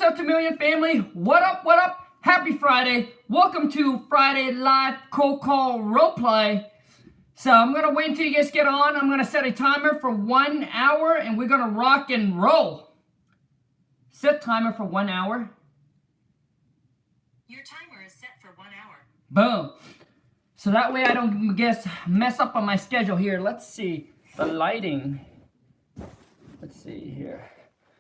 Stuff to Million family, what up, what up? Happy Friday. Welcome to Friday Live Cold Call Roleplay. So I'm going to wait until you guys get on. I'm going to set a timer for 1 hour and we're going to rock and roll. Set timer for 1 hour. Your timer is set for 1 hour. Boom. So that way I don't mess up on my schedule here. Let's see. The lighting. Let's see here.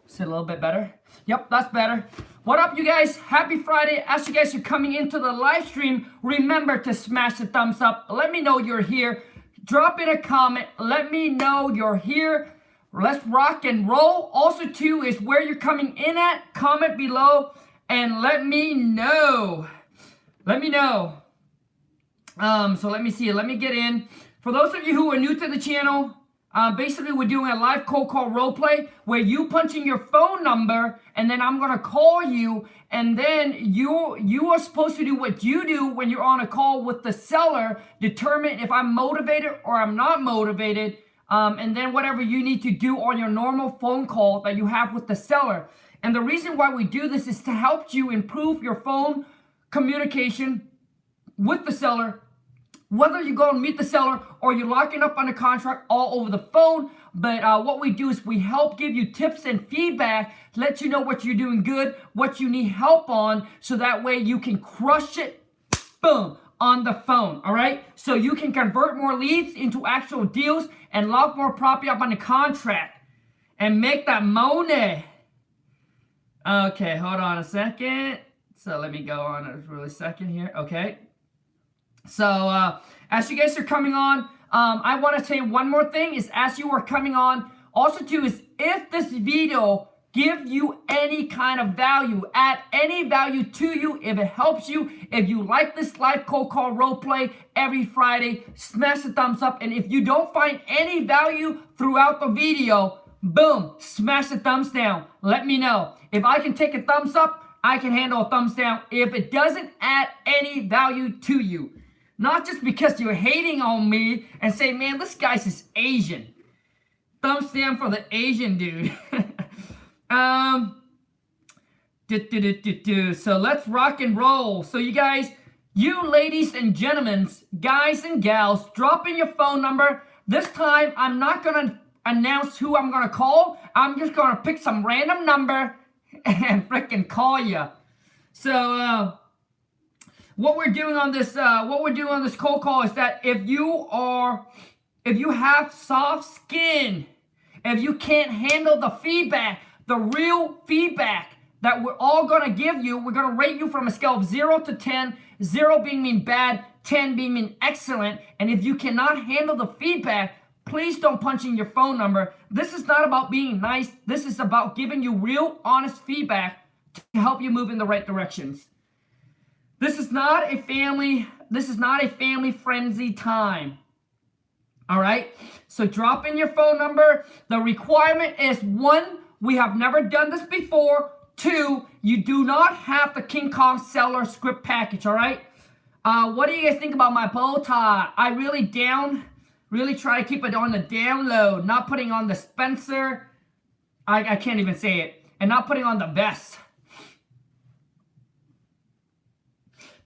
Is it a little bit better? Yep, that's better. What up, you guys? Happy Friday. As you guys are coming into the live stream, remember to smash the thumbs up. Let me know you're here. Drop in a comment. Let me know you're here. Let's rock and roll. Also, too, is where you're coming in at. Comment below and let me know. Let me know. So let me see. Let me get in. For those of you who are new to the channel, basically, we're doing a live cold call roleplay where you punch in your phone number and then I'm going to call you and then you are supposed to do what you do when you're on a call with the seller, determine if I'm motivated or I'm not motivated, and then whatever you need to do on your normal phone call that you have with the seller. And the reason why we do this is to help you improve your phone communication with the seller, whether you go and meet the seller or you're locking up on a contract all over the phone. But what we do is we help give you tips and feedback, let you know what you're doing good, what you need help on, so that way you can crush it, boom, on the phone, all right? So you can convert more leads into actual deals and lock more property up on the contract and make that money. Okay, hold on a second. So let me go on a really second here, okay? So, as you guys are coming on, I want to say one more thing is as you are coming on, also too is if this video give you any kind of value, add any value to you, if it helps you, if you like this live cold call role play every Friday, smash the thumbs up. And if you don't find any value throughout the video, boom, smash the thumbs down. Let me know. If I can take a thumbs up, I can handle a thumbs down if it doesn't add any value to you. Not just because you're hating on me and say, man, this guy's just Asian. Thumbs down for the Asian dude. So let's rock and roll. So you guys, you ladies and gentlemen, guys and gals, drop in your phone number. This time, I'm not going to announce who I'm going to call. I'm just going to pick some random number and freaking call you. So, what we're doing on this cold call is that if you have soft skin, if you can't handle the feedback, the real feedback that we're all gonna give you, we're gonna rate you from a scale of 0 to 10, 0 being mean bad, 10 being mean excellent. And if you cannot handle the feedback, please don't punch in your phone number. This is not about being nice. This is about giving you real, honest feedback to help you move in the right directions. This is not a family frenzy time. All right? So drop in your phone number. The requirement is 1, we have never done this before. 2, you do not have the King Kong seller script package, all right? What do you guys think about my bow tie? I really try to keep it on the download, not putting on the Spencer. I can't even say it. And not putting on the vest.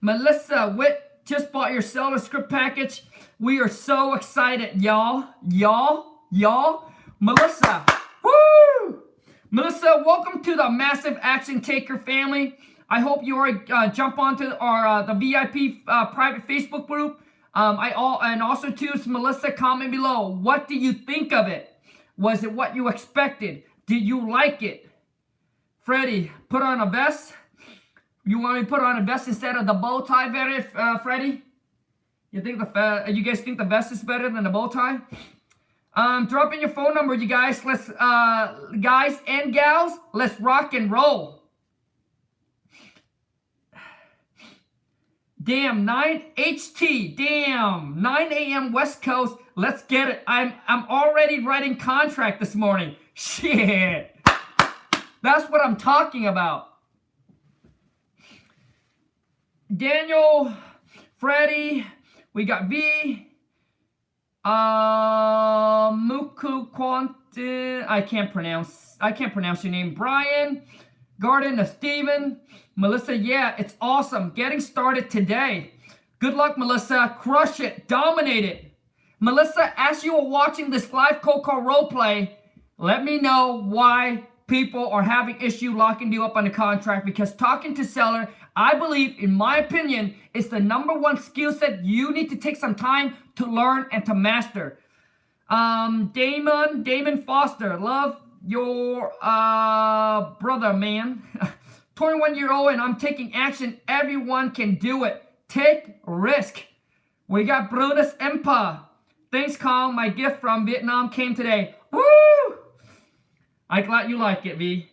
Melissa Witt just bought your seller script package. We are so excited, y'all. Melissa, woo! Melissa, welcome to the Massive Action Taker family. I hope you are jump onto our the VIP private Facebook group. And also too, Melissa, comment below. What do you think of it? Was it what you expected? Did you like it? Freddie, put on a vest. You want me to put on a vest instead of the bow tie, Freddie? You guys think the vest is better than the bow tie? Drop in your phone number, you guys. Let's, guys and gals, let's rock and roll. Damn, 9 HT. Damn, 9 a.m. West Coast. Let's get it. I'm already writing contract this morning. Shit. That's what I'm talking about. Daniel, Freddie, we got V, Muku Quantin, I can't pronounce your name. Brian, Garden to Steven. Melissa, yeah, it's awesome. Getting started today. Good luck, Melissa. Crush it. Dominate it. Melissa, as you are watching this live cold call roleplay, let me know why people are having issue locking you up on the contract, because talking to seller, I believe, in my opinion, is the #1 skill set you need to take some time to learn and to master. Damon Foster, love your brother, man. 21-year-old and I'm taking action. Everyone can do it. Take risk. We got Brutus Empa. Thanks, Kong. My gift from Vietnam came today. Woo! I'm glad you like it, V.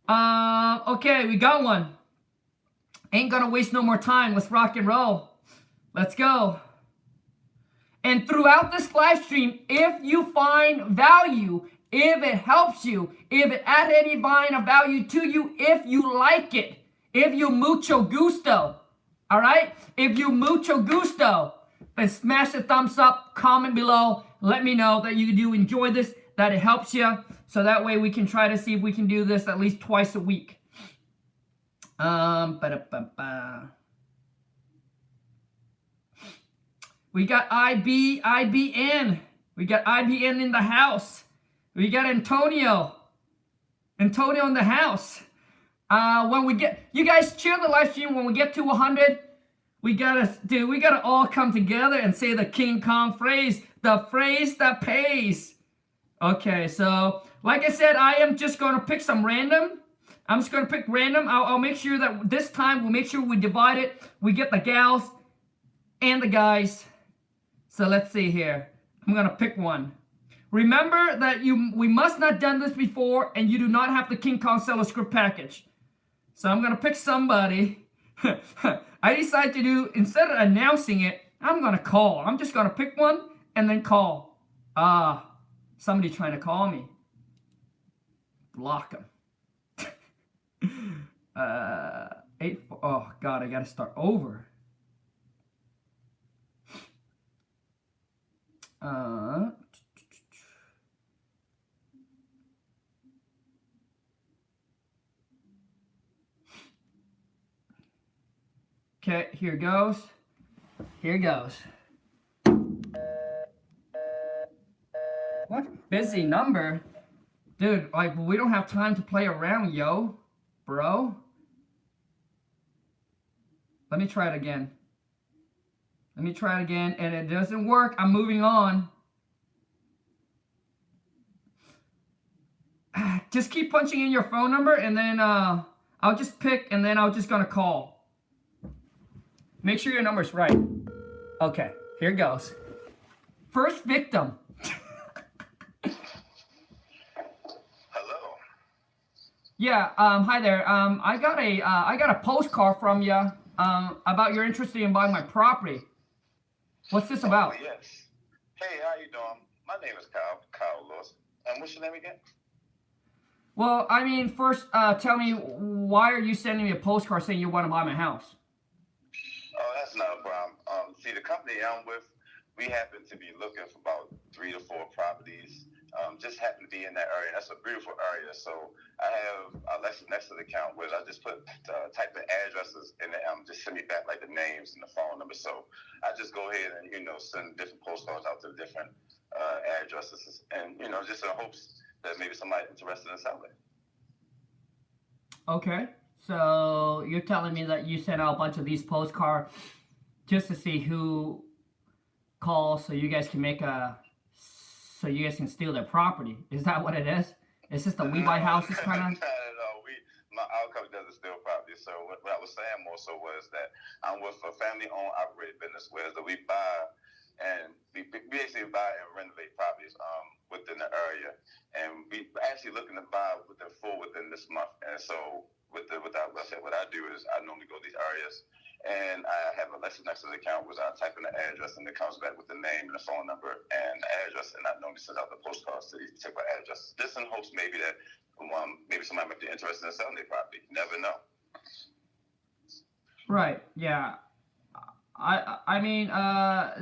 Okay, we got one. Ain't gonna waste no more time. Let's rock and roll. Let's go. And throughout this live stream, if you find value, if it helps you, if it adds any kind of value to you, if you like it, if you mucho gusto, all right? If you mucho gusto, then smash the thumbs up, comment below, let me know that you do enjoy this, that it helps you, so that way we can try to see if we can do this at least twice a week. We got IBN. We got IBN in the house. We got Antonio in the house. When we get, you guys share the live stream. When we get to 100, we gotta all come together and say the King Kong phrase, the phrase that pays. Okay, so like I said, I am just gonna pick some random. I'm just gonna pick random. I'll make sure that this time we'll make sure we divide it. We get the gals and the guys. So let's see here. I'm gonna pick one. Remember that we must not done this before, and you do not have the King Kong seller script package. So I'm gonna pick somebody. I decided to do, instead of announcing it, I'm gonna call. I'm just gonna pick one and then call. Somebody trying to call me. Block them. Oh God, I gotta start over. Okay, here goes. Here goes. What busy number? Dude, like, we don't have time to play around, yo. Bro. Let me try it again. Let me try it again, and it doesn't work. I'm moving on. Just keep punching in your phone number, and then I'll just pick, and then I'm just gonna call. Make sure your number's right. Okay, here goes. First victim. Hello. Yeah, hi there. I got a postcard from you about you're interested in buying my property. What's this about? Oh, yes. Hey, how you doing? My name is Kyle Lewis. And what's your name again? Well, I mean, first, tell me, why are you sending me a postcard saying you want to buy my house? Oh, that's not a problem. See, the company I'm with, we happen to be looking for about 3 to 4 properties. Just happen to be in that area. That's a beautiful area. So I have a LexisNexis account where I just put type of addresses and just send me back like the names and the phone number. So I just go ahead and send different postcards out to different addresses, and just in hopes that maybe somebody interested in selling. Okay, so you're telling me that you sent out a bunch of these postcards just to see who calls, so you guys can so you guys can steal their property. Is that what it is? Is this the we buy houses kind of? No, our company doesn't steal property. So what I was saying more so was that I'm with a family-owned operated business where we buy and we basically buy and renovate properties within the area, and we actually looking to buy within this month. And so what I do is I normally go to these areas, and I have a LexisNexis account where I type in the address and it comes back with the name and the phone number and the address, and I normally send out the postcards to these particular addresses. Just in hopes maybe that maybe somebody might be interested in selling their property. You never know. Right. Yeah. I mean, my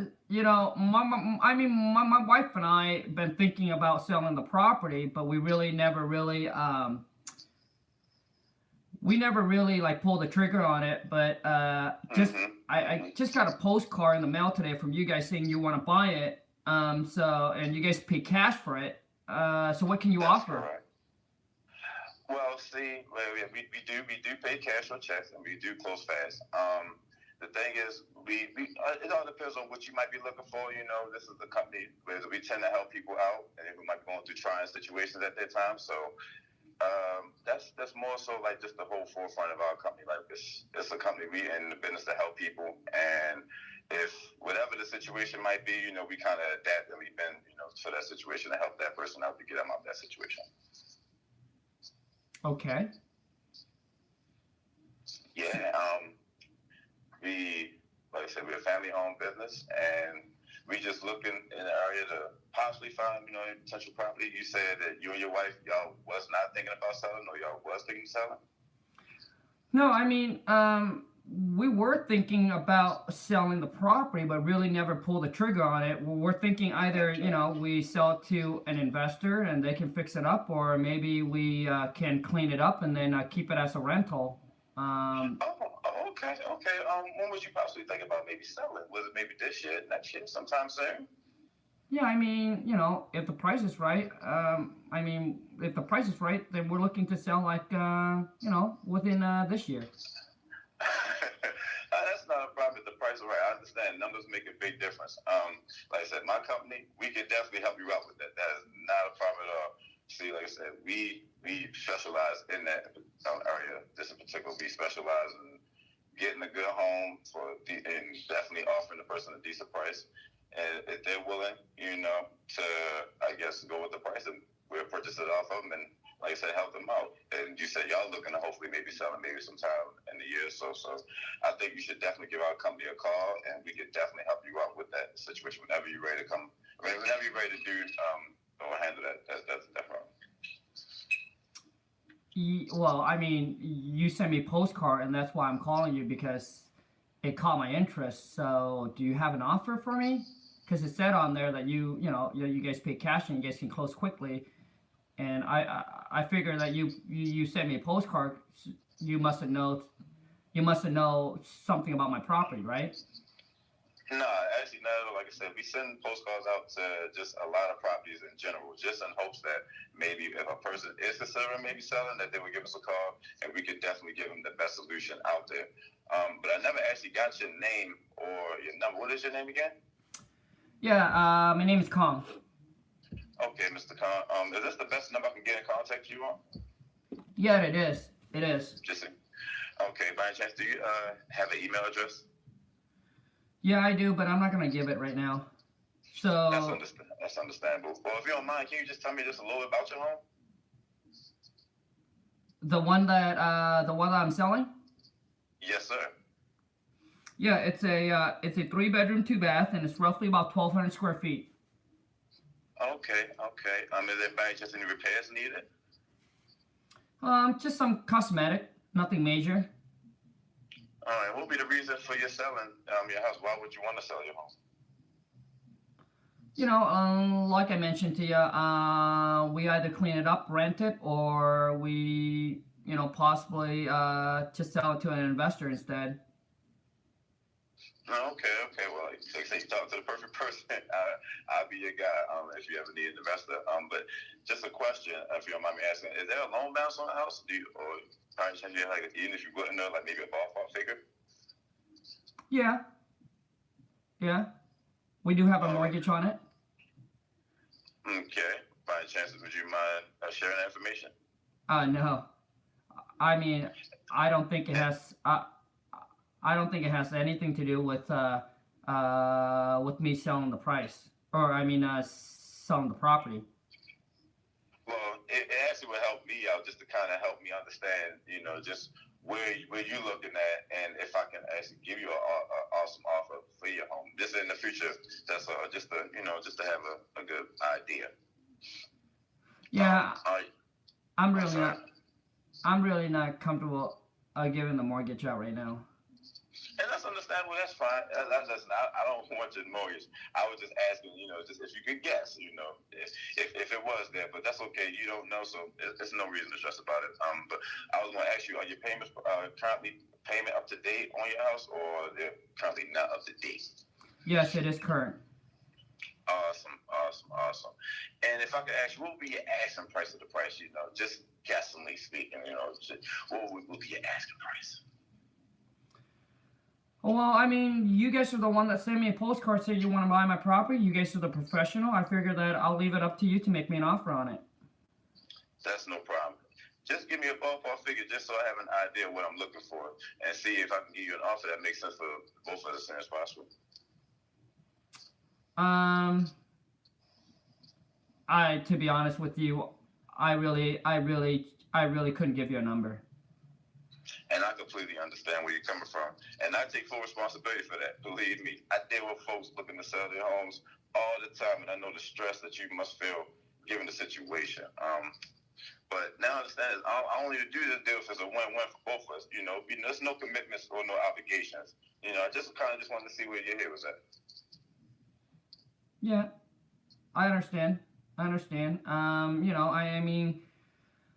wife and I been thinking about selling the property, but we really never really we never really like pulled the trigger on it, but just I just got a postcard in the mail today from you guys saying you want to buy it. So and you guys pay cash for it. So what can you That's offer? correct. Well, see, we do pay cash or checks, and we do close fast. The thing is, it all depends on what you might be looking for. You know, this is a company where we tend to help people out, and we might be going through trying situations at that time. So that's more so like just the whole forefront of our company. Like it's a company we in the business to help people, and if whatever the situation might be, you know, we kind of adapt and we bend, you know, to that situation to help that person out to get them out of that situation. Okay. Yeah, like I said, we're a family-owned business, and we just looking in the area to possibly find, you know, potential property. You said that you and your wife, y'all was not thinking about selling, or y'all was thinking of selling? No, I mean, we were thinking about selling the property, but really never pulled the trigger on it. We're thinking either, you know, we sell it to an investor and they can fix it up, or maybe we can clean it up and then keep it as a rental. Okay. When would you possibly think about maybe selling? Was it maybe this year, next year, sometime soon? Yeah, I mean, you know, if the price is right, if the price is right, then we're looking to sell like, you know, within this year. That's not a problem if the price is right. I understand numbers make a big difference. Like I said, my company, we can definitely help you out with that. That is not a problem at all. See, like I said, we specialize in that area. This in particular, we specialize in getting a good home and definitely offering the person a decent price. And if they're willing, you know, to, I guess, go with the price, and we'll purchase it off of them and, like I said, help them out. And you said y'all looking to hopefully maybe sell it maybe sometime in the year or so. So I think you should definitely give our company a call, and we can definitely help you out with that situation whenever you're ready to come. I mean, whenever you're ready to do or handle that. That's definitely. Well, I mean, you sent me a postcard, and that's why I'm calling you, because it caught my interest. So, do you have an offer for me? Because it said on there that you guys pay cash and you guys can close quickly. And I figure that you sent me a postcard. You must have known something about my property, right? No, actually, no. Like I said, we send postcards out to just a lot of properties in general, just in hopes that maybe if a person is considering maybe selling, that they would give us a call, and we could definitely give them the best solution out there. But I never actually got your name or your number. What is your name again? Yeah, my name is Kong. Okay, Mr. Khan. Is this the best number I can get in contact you on? Yeah, it is. It is. Okay. By any chance, do you have an email address? Yeah, I do, but I'm not gonna give it right now. So That's understandable. Well, if you don't mind, can you just tell me just a little bit about your home? the one that I'm selling. Yes, sir. Yeah, it's a 3-bedroom, 2-bath, and it's roughly about 1,200 square feet. Okay. Is there by any chance any repairs needed? Just some cosmetic, nothing major. All right. What would be the reason for your selling your house? Why would you want to sell your home? You know, like I mentioned to you, we either clean it up, rent it, or we, you know, possibly just sell it to an investor instead. Okay. Well, like I say, you talk to the perfect person. I'll be your guy if you ever need an investor. But just a question, if you don't mind me asking, is there a loan balance on the house? Or probably change it, like, even if you wouldn't know, like maybe a ballpark figure? Yeah. We do have a mortgage on it. Okay. By any chance, would you mind sharing that information? No. I mean, I don't think it has. I don't think it has anything to do with me selling the price, or selling the property. Well, it actually would help me out just to kind of help me understand, you know, just where you're looking at, and if I can actually give you an awesome offer for your home. Just in the future, that's just to have a good idea. Yeah, I'm really not comfortable giving the mortgage out right now. And that's understandable. That's fine. I don't want your mortgage. I was just asking, just if you could guess, if it was there. But that's okay. You don't know, so there's no reason to stress about it. But I was going to ask you, are your payments currently payment up to date on your house, or they're currently not up to date? Yes, it is current. Awesome. And if I could ask you, what would be your asking price of the price? Just guessingly speaking, what would be your asking price? Well, I mean, you guys are the one that sent me a postcard saying you want to buy my property. You guys are the professional. I figure that I'll leave it up to you to make me an offer on it. That's no problem. Just give me a ballpark figure just so I have an idea of what I'm looking for and see if I can give you an offer that makes sense for both of us as soon as possible. To be honest with you, I really couldn't give you a number. And I completely understand where you're coming from. And I take full responsibility for that. Believe me, I deal with folks looking to sell their homes all the time, and I know the stress that you must feel given the situation. But now I understand I only do this deal if it's a win-win for both of us. There's no commitments or no obligations. I just wanted to see where your head was at. Yeah, I understand. I mean,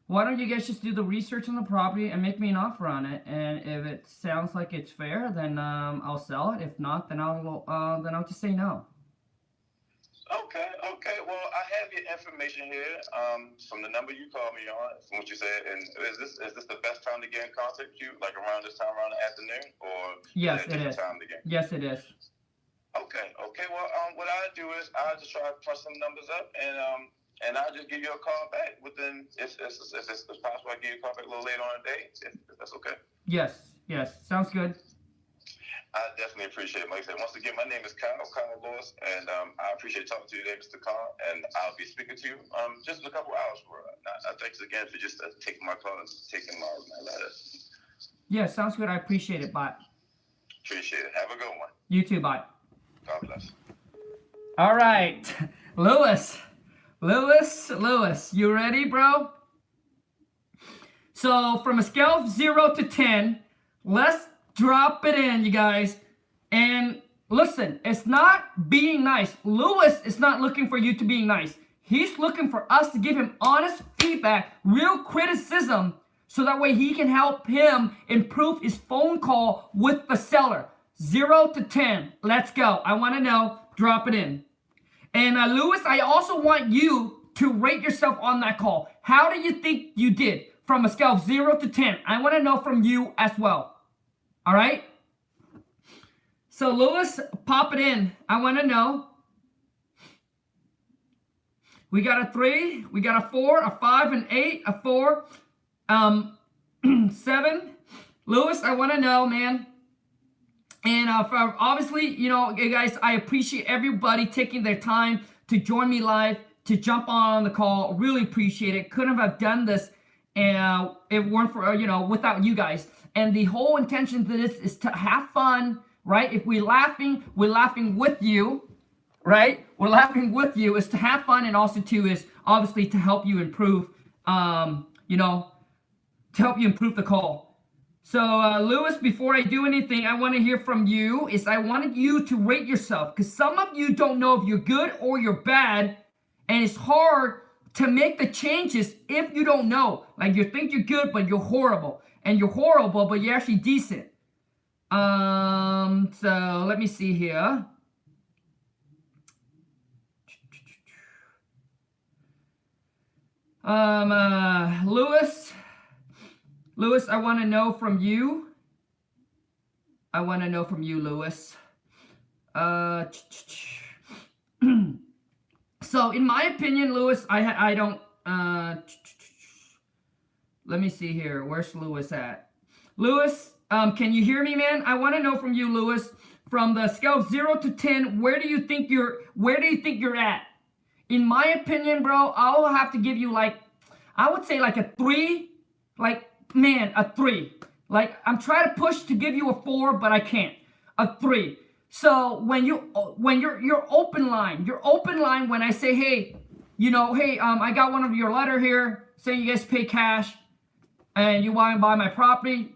why don't you guys just do the research on the property and make me an offer on it? And if it sounds like it's fair, then I'll sell it. If not, then I'll just say no. Okay. Well, I have your information here from the number you called me on, from what you said. And is this the best time to get in contact with you, like around this time, around the afternoon, or yes, it is. Time to get? Yes, it is. Okay. Well, what I do is I just try to crunch some numbers up, and I'll just give you a call back within, if it's possible, I'll give you a call back a little later on today, if that's okay. Yes, sounds good. I definitely appreciate it. Like I said, once again, my name is Kyle Lewis, and I appreciate talking to you today, Mr. Kyle, and I'll be speaking to you just in a couple hours. Thanks again for just taking my call and taking my letter. Yeah, sounds good. I appreciate it. Bye. Appreciate it. Have a good one. You too. Bye. God bless. All right, Lewis, you ready, bro? So from a scale of 0 to 10, let's drop it in, you guys. And listen, it's not being nice. Lewis is not looking for you to be nice. He's looking for us to give him honest feedback, real criticism, so that way he can help him improve his phone call with the seller. 0 to 10. Let's go. I want to know. Drop it in. And Lewis, I also want you to rate yourself on that call. How do you think you did from a scale of 0 to 10? I want to know from you as well. All right? So Lewis, pop it in. I want to know. We got a 3, we got a 4, a 5, an 8, a 4, 7. Lewis, I want to know, man. And obviously, guys, I appreciate everybody taking their time to join me live, to jump on the call. Really appreciate it. Couldn't have done this if it weren't for, without you guys. And the whole intention to this is to have fun, right? If we're laughing with you, right? We're laughing with you is to have fun, and also too is obviously to help you improve, to help you improve the call. So, Lewis, before I do anything, I want to hear from you. I wanted you to rate yourself, because some of you don't know if you're good or you're bad, and it's hard to make the changes if you don't know. Like, you think you're good, but you're horrible, and you're horrible, but you're actually decent. So let me see here. Lewis, I want to know from you. Lewis. So in my opinion, Lewis, I don't, let me see here. Where's Lewis at? Lewis, can you hear me, man? I want to know from you, Lewis, from the scale of 0 to 10, where do you think you're at? In my opinion, bro, I'll have to give you I would say a 3, a 3. I'm trying to push to give you a 4, but I can't. A 3. So when you're open line when I say, hey, I got one of your letter here saying you guys pay cash and you want to buy my property,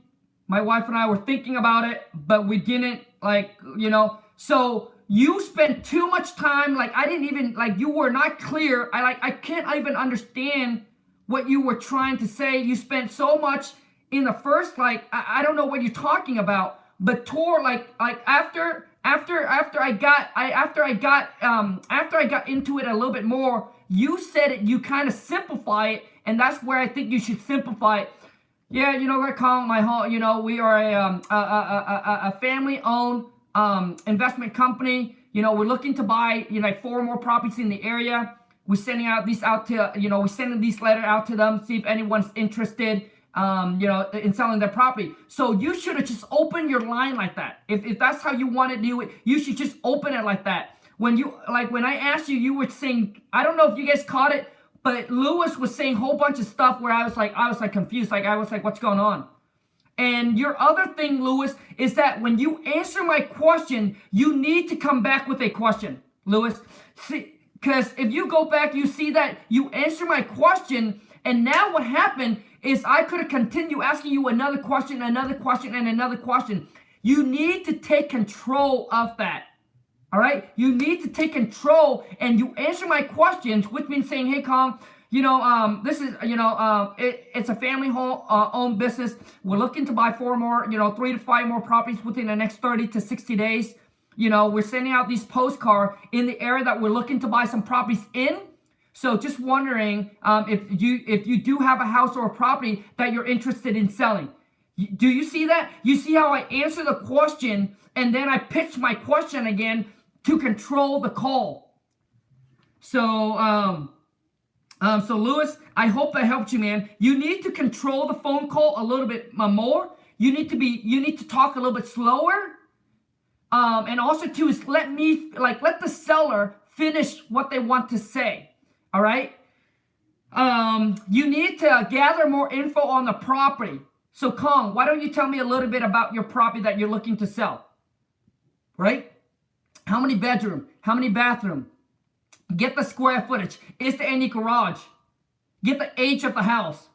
My wife and I were thinking about it, but we didn't, like, you know. So you spent too much time, like, I didn't even, like, you were not clear. I can't even understand what you were trying to say. You spent so much in the first, like, I don't know what you're talking about. But Tor, like after I got into it a little bit more, you said it, you kind of simplify it, and that's where I think you should simplify it. Yeah, you know, my home, you know, we are a family-owned investment company. You know, we're looking to buy, you know, like 4 more properties in the area. We're sending out these out to, you know, we're sending these letters out to them, see if anyone's interested, you know, in selling their property. So you should have just opened your line like that. If that's how you want to do it, you should just open it like that. When you, like, when I asked you, you were saying, I don't know if you guys caught it, but Lewis was saying a whole bunch of stuff where I was like confused. Like, I was like, what's going on? And your other thing, Lewis, is that when you answer my question, you need to come back with a question, Lewis. See, because if you go back, you see that you answer my question, and now what happened is I could have continued asking you another question, another question, and another question. You need to take control of that. All right? You need to take control, and you answer my questions, which means saying, hey, Kong, you know, this is, you know, it's a family home owned business. We're looking to buy 4 more, you know, 3 to 5 more properties within the next 30 to 60 days. You know, we're sending out these postcards in the area that we're looking to buy some properties in. So just wondering if you do have a house or a property that you're interested in selling. Do you see that? You see how I answer the question and then I pitch my question again to control the call. So, so Lewis, I hope that helped you, man. You need to control the phone call a little bit more. You need to talk a little bit slower. And also too is let the seller finish what they want to say. All right. You need to gather more info on the property. So Kong, why don't you tell me a little bit about your property that you're looking to sell? Right? How many bedroom? How many bathroom? Get the square footage. Is there any garage? Get the age of the house.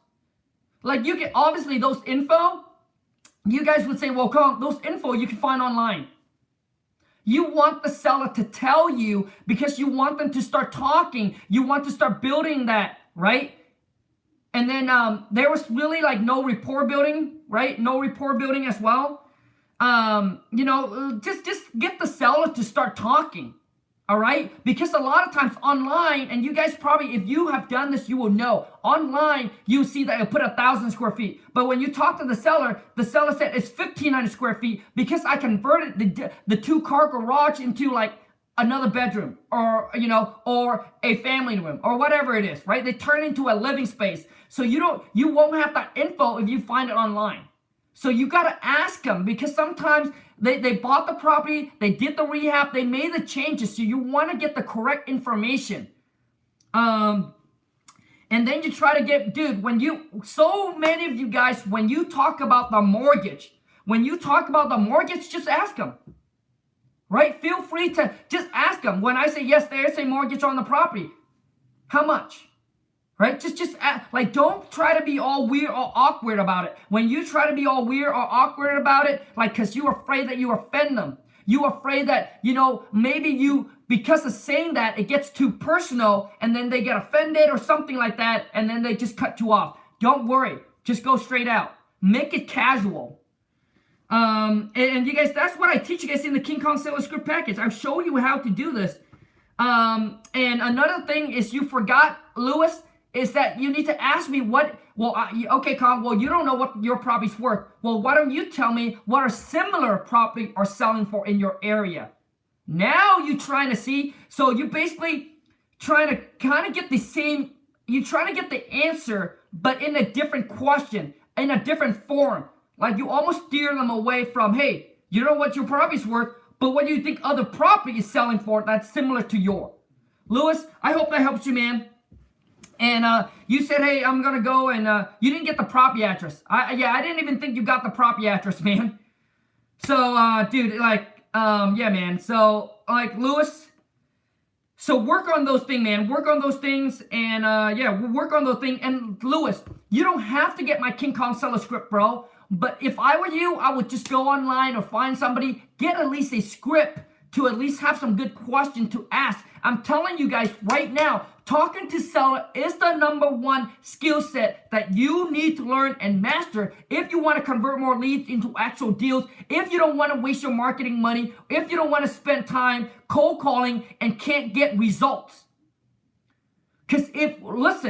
Like, you can, obviously those info, you guys would say, well, Kong, those info you can find online. You want the seller to tell you because you want them to start talking. You want to start building that, right? And then there was really like no rapport building, right? No rapport building as well. You know, just get the seller to start talking. All right, because a lot of times online, and you guys probably, if you have done this, you will know. Online, you see that it put 1,000 square feet. But when you talk to the seller said it's 1,500 square feet because I converted the 2-car garage into like another bedroom, or, you know, or a family room, or whatever it is, right? They turn into a living space. So you won't have that info if you find it online. So you got to ask them, because sometimes they bought the property, they did the rehab, they made the changes. So you want to get the correct information. And then you try to get, dude, so many of you guys, when you talk about the mortgage, just ask them. Right? Feel free to just ask them. When I say, yes, there is a mortgage on the property, how much? Right? Just ask, like, don't try to be all weird or awkward about it. When you try to be all weird or awkward about it, like, because you're afraid that you offend them. You're afraid that, you know, maybe because of saying that, it gets too personal, and then they get offended or something like that, and then they just cut you off. Don't worry. Just go straight out. Make it casual. And you guys, that's what I teach you guys in the King Kong Seller Script Package. I'll show you how to do this. And another thing is, you forgot, Lewis, is that you need to ask me okay, Kong, well, you don't know what your property's worth. Well, why don't you tell me what a similar property are selling for in your area? Now you're trying to see, so you basically trying to kind of get the same, you're trying to get the answer, but in a different question, in a different form. Like, you almost steer them away from, hey, you know what your property's worth, but what do you think other property is selling for that's similar to your? Lewis, I hope that helps you, man. And you said, hey, I'm going to go, and you didn't get the property address. I didn't even think you got the property address, man. So, dude, like, yeah, man. So, like, Lewis, so work on those things, man. Work on those things, and, yeah, we'll work on those things. And, Lewis, you don't have to get my King Kong Seller Script, bro. But if I were you, I would just go online or find somebody, get at least a script to at least have some good questions to ask. I'm telling you guys right now, talking to seller is the number one skill set that you need to learn and master if you want to convert more leads into actual deals, if you don't want to waste your marketing money, if you don't want to spend time cold calling and can't get results. Because let's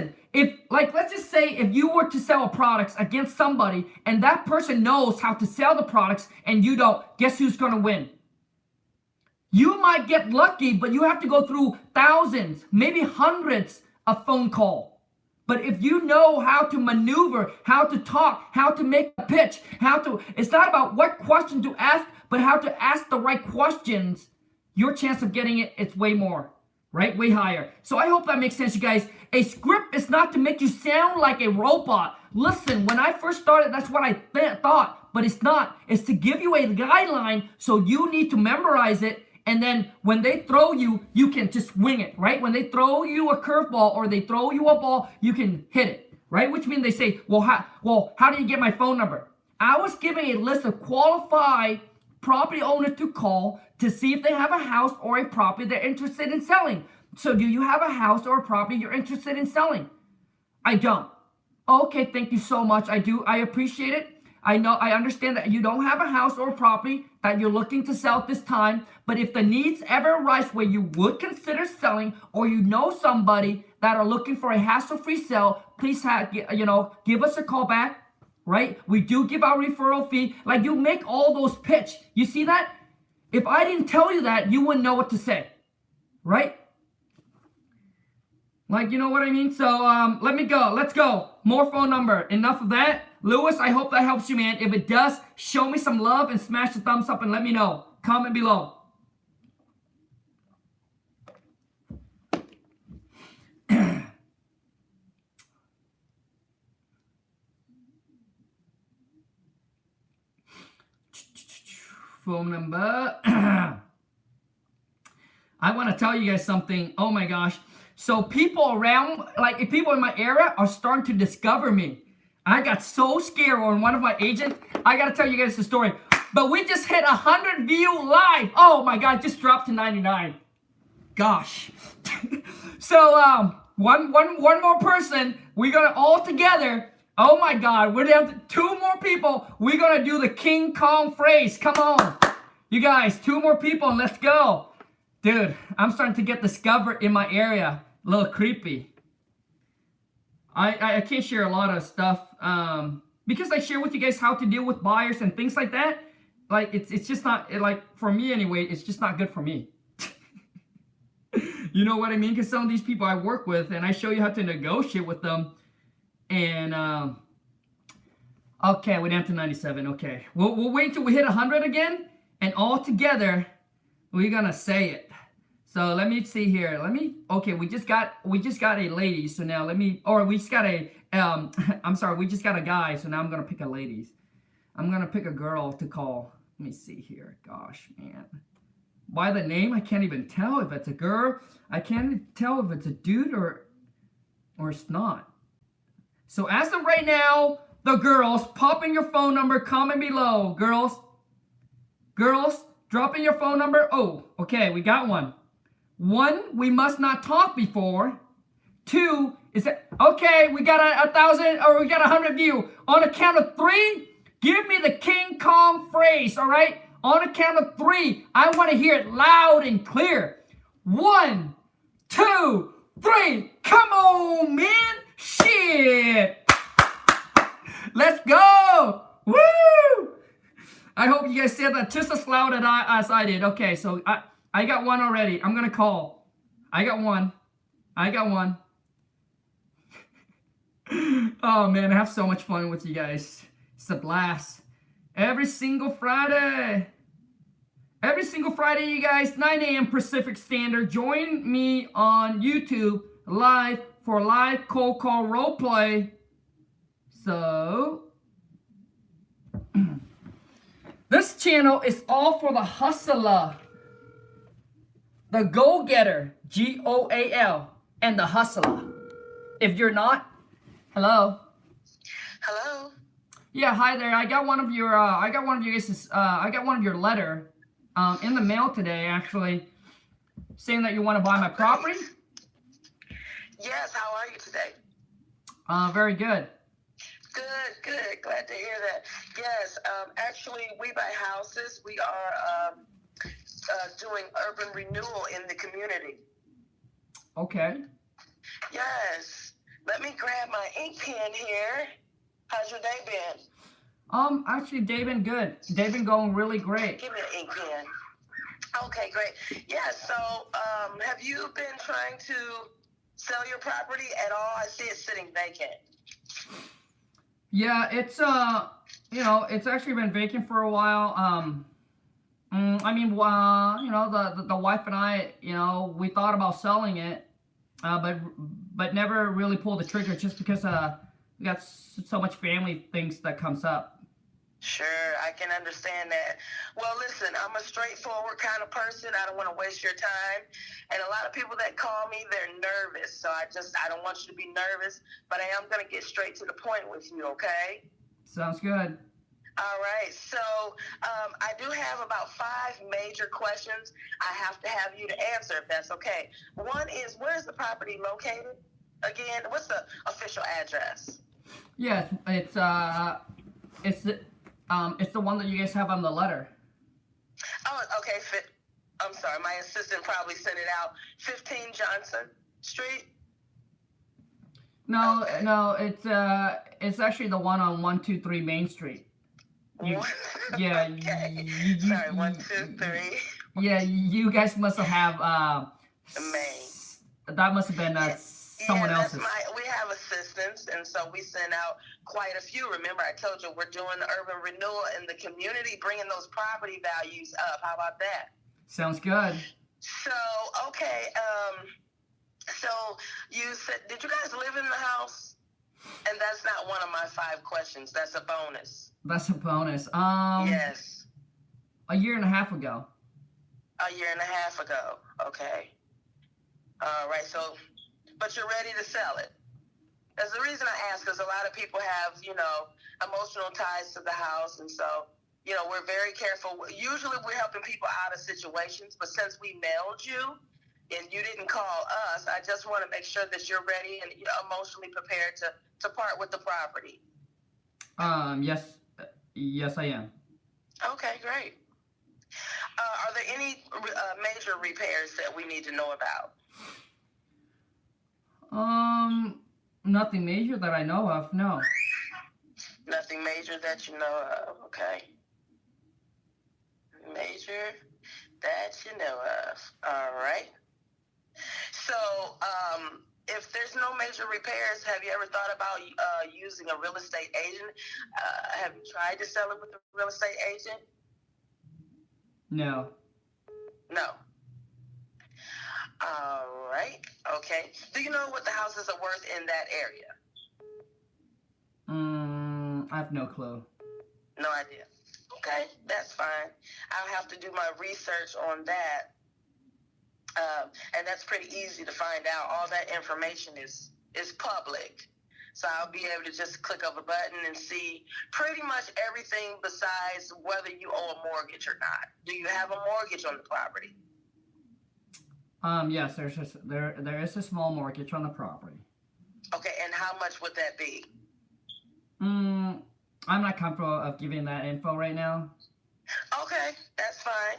just say if you were to sell products against somebody and that person knows how to sell the products and you don't, guess who's going to win? You might get lucky, but you have to go through thousands, maybe hundreds of phone calls. But if you know how to maneuver, how to talk, how to make a pitch, it's not about what question to ask, but how to ask the right questions, your chance of getting it's way more, right? Way higher. So I hope that makes sense, you guys. A script is not to make you sound like a robot. Listen, when I first started, that's what I thought, but it's not. It's to give you a guideline, so you need to memorize it. And then when they throw you, you can just wing it, right? When they throw you a curveball or they throw you a ball, you can hit it, right? Which means they say, well, how do you get my phone number? I was giving a list of qualified property owners to call to see if they have a house or a property they're interested in selling. So do you have a house or a property you're interested in selling? I don't. Okay, thank you so much. I do. I appreciate it. I understand that you don't have a house or a property that you're looking to sell at this time, but if the needs ever arise where you would consider selling, or you know somebody that are looking for a hassle-free sale, please give us a call back, right? We do give our referral fee. Like, you make all those pitch. You see that? If I didn't tell you that, you wouldn't know what to say, right? Like, you know what I mean? So let me go. Let's go. More phone number. Enough of that. Lewis, I hope that helps you, man. If it does, show me some love and smash the thumbs up and let me know. Comment below. Phone number. I want to tell you guys something. Oh my gosh. So people around, like people in my area are starting to discover me. I got so scared when one of my agents, I got to tell you guys the story. But we just hit 100 view live. Oh my God, just dropped to 99. Gosh. So one more person. We're going to all together. Oh my God, we're down to 2 more people. We're going to do the King Kong phrase. Come on. You guys, 2 more people and let's go. Dude, I'm starting to get discovered in my area. A little creepy. I can't share a lot of stuff because I share with you guys how to deal with buyers and things like that. Like, it's just not, for me anyway, it's just not good for me. You know what I mean? Because some of these people I work with, and I show you how to negotiate with them. And, okay, we're down to 97. Okay. We'll wait until we hit 100 again. And all together, we're going to say it. So let me see here. Okay, we just got a lady. So now we just got a, I'm sorry, we just got a guy. So now I'm going to pick a ladies. I'm going to pick a girl to call. Let me see here. Gosh, man. By the name, I can't even tell if it's a girl. I can't even tell if it's a dude or it's not. So as of right now, the girls, pop in your phone number, comment below. Girls, drop in your phone number. Oh, okay, we got one. 1, we must not talk before. 2, is that okay? We got 1,000 or we got 100 view. On a count of 3, give me the King Kong phrase. All right. On a count of 3, I want to hear it loud and clear. 1, 2, 3. Come on, man. Shit. Let's go. Woo. I hope you guys said that just as loud as I did. Okay, so I got one already. I'm going to call. I got one. Oh, man, I have so much fun with you guys. It's a blast. Every single Friday, you guys, 9 a.m. Pacific Standard. Join me on YouTube live for live cold call role play. So, this channel is all for the hustler, the go-getter, G-O-A-L, and the hustler. If you're not, hello. Hello. Yeah, hi there. I got one of your I got one of your letter in the mail today actually saying that you want to buy my Oh, great. property. Yes, how are you today? Very good. Good, good. Glad to hear that. Yes, actually, we buy houses. We are doing urban renewal in the community. Okay. Yes. Let me grab my ink pen here. How's your day been? Actually, they've been good. They've been going really great. Give me an ink pen. Okay, great. Yeah, so have you been trying to sell your property at all? I see it sitting vacant. Yeah, it's it's actually been vacant for a while. I mean, the wife and I, we thought about selling it, but never really pulled the trigger just because we got so much family things that comes up. Sure, I can understand that. Well, listen, I'm a straightforward kind of person. I don't want to waste your time. And a lot of people that call me, they're nervous. So I don't want you to be nervous, but I am going to get straight to the point with you, okay? Sounds good. All right. So I do have about 5 major questions I have to have you to answer, if that's okay. One is, where's the property located? Again, what's the official address? Yeah, it's the one that you guys have on the letter. Oh, okay. I'm sorry. My assistant probably sent it out. 15 Johnson Street. No, Okay. no, it's actually the one on 123 Main Street. You, yeah, Okay. you, Sorry. 1, 2, 3. yeah, you guys must have Main. that must have been someone yeah, else's. we have assistants, and so we send out quite a few. Remember, I told you we're doing the urban renewal in the community, bringing those property values up. How about that? Sounds good. So, okay. So you said, did you guys live in the house? And that's not one of my 5 questions. That's a bonus. That's a bonus. Yes. A year and a half ago. A year and a half ago. Okay. All right. So, but you're ready to sell it. That's the reason I ask, because a lot of people have, emotional ties to the house. And so, we're very careful. Usually we're helping people out of situations, but since we mailed you and you didn't call us, I just want to make sure that you're ready and emotionally prepared to part with the property. Yes, I am. Okay, great. Are there any major repairs that we need to know about? Nothing major that I know of, no. Nothing major that you know of, okay. Major that you know of. All right. So, if there's no major repairs, have you ever thought about using a real estate agent? Have you tried to sell it with a real estate agent? No. No. All right. Okay. Do you know what the houses are worth in that area? I have no clue. No idea. Okay, that's fine. I'll have to do my research on that. And that's pretty easy to find out. All that information is public. So I'll be able to just click of a button and see pretty much everything besides whether you owe a mortgage or not. Do you have a mortgage on the property? Yes, there is a small mortgage on the property. Okay, and how much would that be? I'm not comfortable of giving that info right now. Okay, that's fine.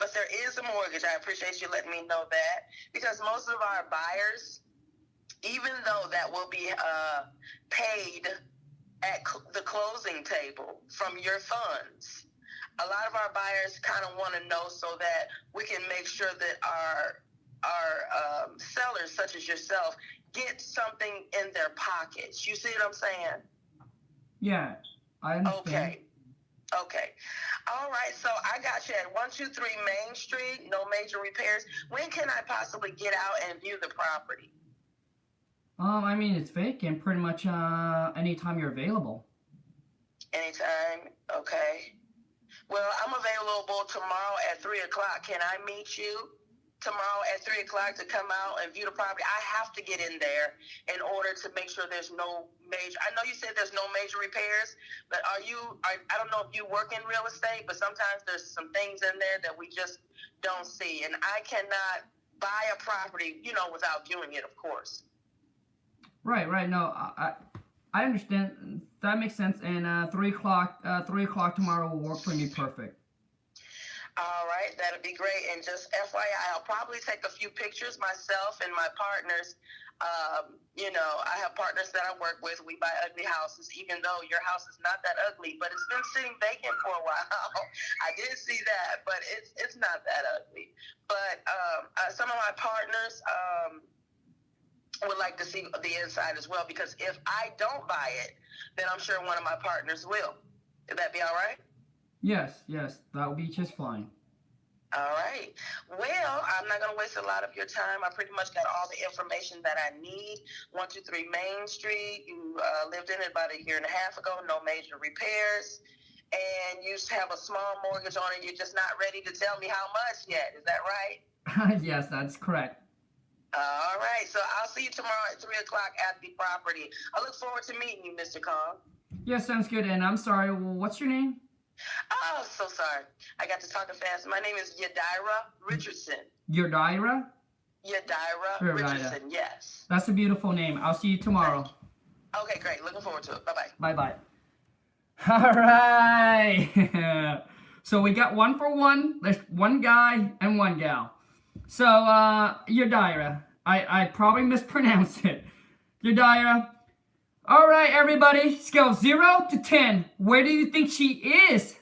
But there is a mortgage. I appreciate you letting me know that, because most of our buyers, even though that will be paid at the closing table from your funds, a lot of our buyers kind of want to know so that we can make sure that our sellers, such as yourself, get something in their pockets. You see what I'm saying? Yeah, I understand. Okay. All right. So I got you at 123 Main Street. No major repairs. When can I possibly get out and view the property? I mean, it's vacant pretty much anytime you're available. Anytime. Okay. Well, I'm available tomorrow at 3 o'clock. Can I meet you tomorrow at 3 o'clock to come out and view the property. I have to get in there in order to make sure there's no major. I know you said there's no major repairs, but I don't know if you work in real estate, but sometimes there's some things in there that we just don't see. And I cannot buy a property, without viewing it, of course. Right. No, I understand. That makes sense. And 3 o'clock tomorrow will work for me perfect. All right, that'll be great. And just FYI, I'll probably take a few pictures myself and my partners. I have partners that I work with. We buy ugly houses, even though your house is not that ugly, but it's been sitting vacant for a while. I did see that, but it's not that ugly. But some of my partners would like to see the inside as well, because if I don't buy it, then I'm sure one of my partners will. Would that be all right? Yes, that will be just fine. All right. Well, I'm not going to waste a lot of your time. I pretty much got all the information that I need. 123 Main Street. You lived in it about a year and a half ago. No major repairs. And you have a small mortgage on it. You're just not ready to tell me how much yet. Is that right? Yes, that's correct. All right. So I'll see you tomorrow at 3 o'clock at the property. I look forward to meeting you, Mr. Kong. Yes, sounds good. And I'm sorry, what's your name? Oh, so sorry. I got to talking fast. My name is Yadira Richardson. Yadira? Yadira Richardson, yes. That's a beautiful name. I'll see you tomorrow. Okay, great. Looking forward to it. Bye-bye. Bye-bye. All right. So we got 1 for 1. There's 1 guy and 1 gal. So, Yadira. I probably mispronounced it. Yadira. All right, everybody, scale 0 to 10. Where do you think she is?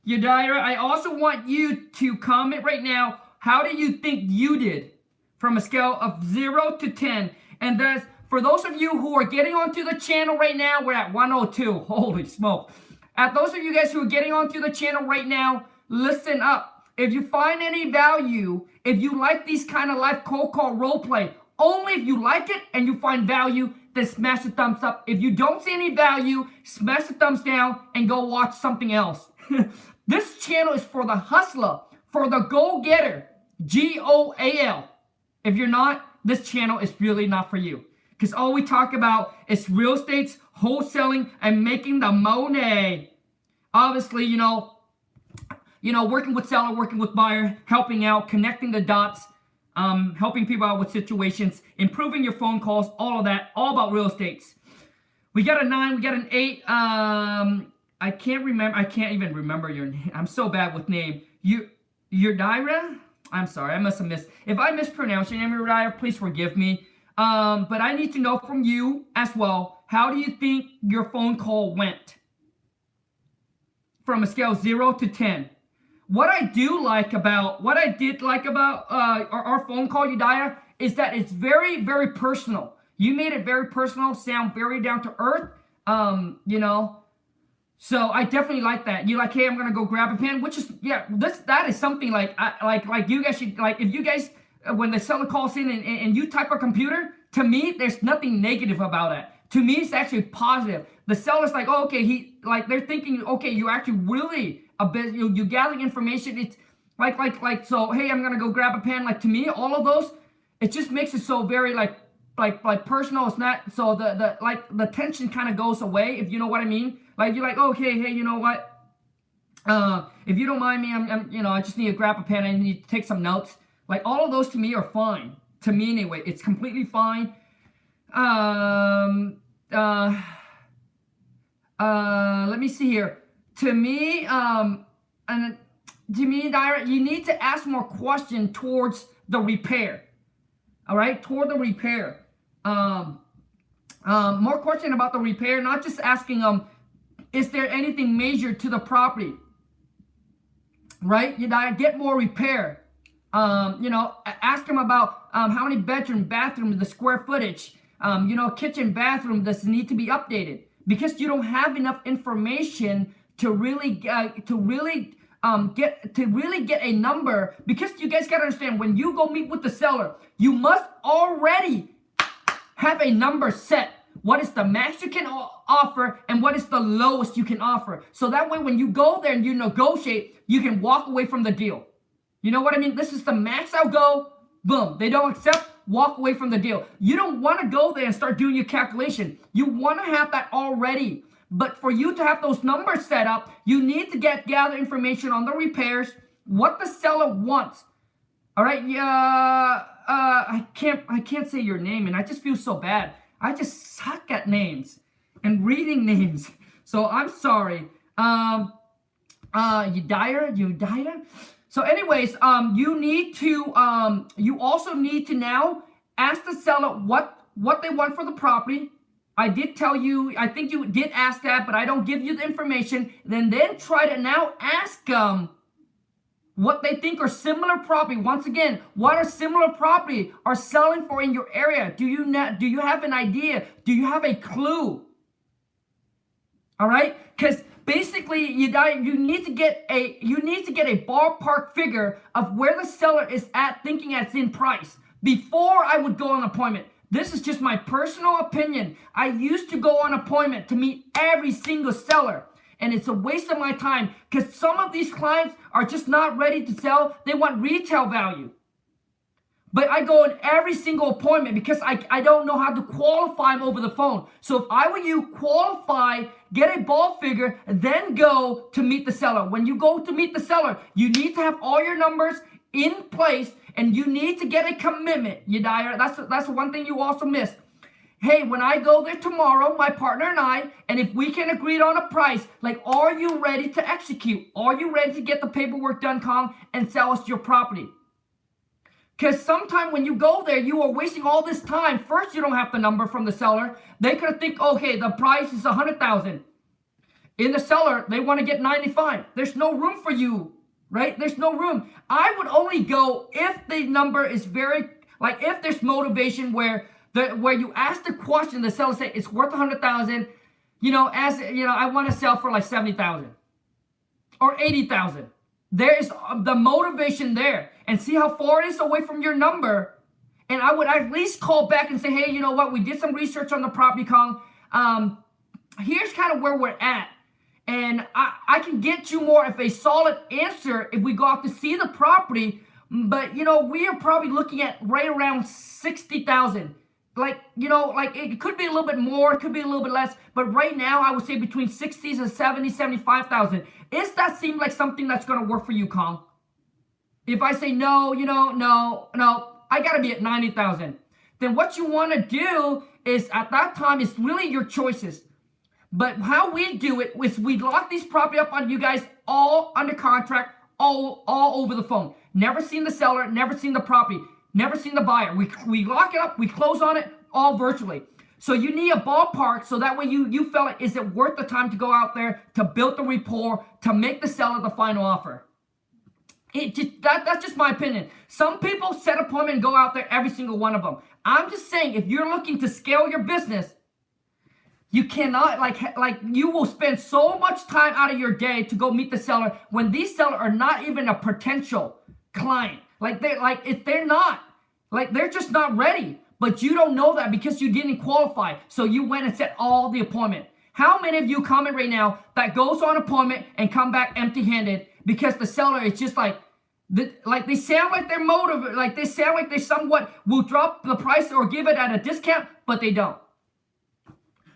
Yadira, I also want you to comment right now. How do you think you did from a scale of 0 to 10? And for those of you who are getting onto the channel right now, we're at 102. Holy smoke. At those of you guys who are getting onto the channel right now, listen up. If you find any value, if you like these kind of live cold call role play, only if you like it and you find value, then smash the thumbs up. If you don't see any value, smash the thumbs down and go watch something else. This channel is for the hustler, for the go-getter, G-O-A-L. If you're not, this channel is really not for you. Because all we talk about is real estate, wholesaling, and making the money. Obviously, working with seller, working with buyer, helping out, connecting the dots, helping people out with situations, improving your phone calls, all of that, all about real estate. We got a 9, we got an 8. I can't even remember your name. I'm so bad with name. Yadira? I'm sorry, I must have missed. If I mispronounced your name, Yadira, please forgive me. But I need to know from you as well, how do you think your phone call went? From a scale 0 to 10. What I did like about our phone call, Yadira, is that it's very, very personal. You made it very personal, sound very down to earth, So I definitely like that. You're like, hey, I'm gonna go grab a pen, which is that is something like you guys should if you guys when the seller calls in and you type a computer, to me there's nothing negative about it. To me it's actually positive. The seller's like, oh, okay, they're thinking, okay, you actually really you gathering information. It's like so, hey, I'm gonna go grab a pen. Like to me, all of those, it just makes it so very like personal. It's not so the tension kind of goes away, if you know what I mean. Like you're like, okay, hey, you know what? If you don't mind me, I'm I just need to grab a pen. I need to take some notes. Like all of those to me are fine. To me anyway, it's completely fine. Let me see here. To me, Yadira, you need to ask more question towards the repair. All right, toward the repair. More question about the repair, not just asking is there anything major to the property? Right? Yadira, get more repair. Ask them about how many bathrooms, the square footage. Kitchen, bathroom, does need to be updated, because you don't have enough information to really get a number. Because you guys gotta understand, when you go meet with the seller, you must already have a number set. What is the max you can offer and what is the lowest you can offer? So that way when you go there and you negotiate, you can walk away from the deal. You know what I mean? This is the max I'll go. Boom. They don't accept. Walk away from the deal. You don't want to go there and start doing your calculation. You want to have that already. But for you to have those numbers set up, you need to gather information on the repairs, what the seller wants. All right. Yeah. I can't say your name, and I just feel so bad. I just suck at names and reading names. So I'm sorry. Udire? So anyways, you also need to now ask the seller what they want for the property. I did tell you, I think you did ask that, but I don't give you the information. Then try to now ask what they think are similar property. Once again, what are similar property are selling for in your area? Do you have an idea? Do you have a clue? All right, because basically you need to get a ballpark figure of where the seller is at, thinking it's in price before I would go on appointment. This is just my personal opinion. I used to go on appointment to meet every single seller, and it's a waste of my time because some of these clients are just not ready to sell. They want retail value. But I go in every single appointment because I don't know how to qualify them over the phone. So if I were you, qualify, get a ball figure, then go to meet the seller. When you go to meet the seller, you need to have all your numbers in place, and you need to get a commitment. Udire, that's one thing you also missed. Hey, when I go there tomorrow, my partner and I, and if we can agree on a price, like, are you ready to execute? Are you ready to get the paperwork done, Kong, and sell us your property? Because sometime when you go there, you are wasting all this time. First, you don't have the number from the seller. They could think, okay, the price is $100,000. In the seller, they want to get $95,000. There's no room for you, right? There's no room. I would only go if the number is very, like, if there's motivation where you ask the question, the seller say it's worth $100,000. I want to sell for like $70,000 or $80,000. There is the motivation there, and see how far it is away from your number. And I would at least call back and say, hey, you know what? We did some research on the property, Kong. Here's kind of where we're at. And I can get you more of a solid answer if we go out to see the property. But, we are probably looking at right around $60,000. It could be a little bit more, it could be a little bit less, but right now I would say between 60s and 70, 75,000. Does that seem like something that's going to work for you, Kong? If I say no, no, I got to be at 90,000. Then what you want to do is at that time, it's really your choices. But how we do it is we lock these property up on you guys all under contract, all over the phone. Never seen the seller, never seen the property. Never seen the buyer. We lock it up, we close on it, all virtually. So you need a ballpark so that way you feel like, is it worth the time to go out there to build the rapport, to make the seller the final offer? That's just my opinion. Some people set appointment and go out there, every single one of them. I'm just saying, if you're looking to scale your business, you cannot, you will spend so much time out of your day to go meet the seller when these sellers are not even a potential client. They're just not ready. But you don't know that because you didn't qualify. So you went and set all the appointment. How many of you comment right now that goes on appointment and come back empty-handed because the seller is just they sound like they're motivated, like they sound like they somewhat will drop the price or give it at a discount, but they don't.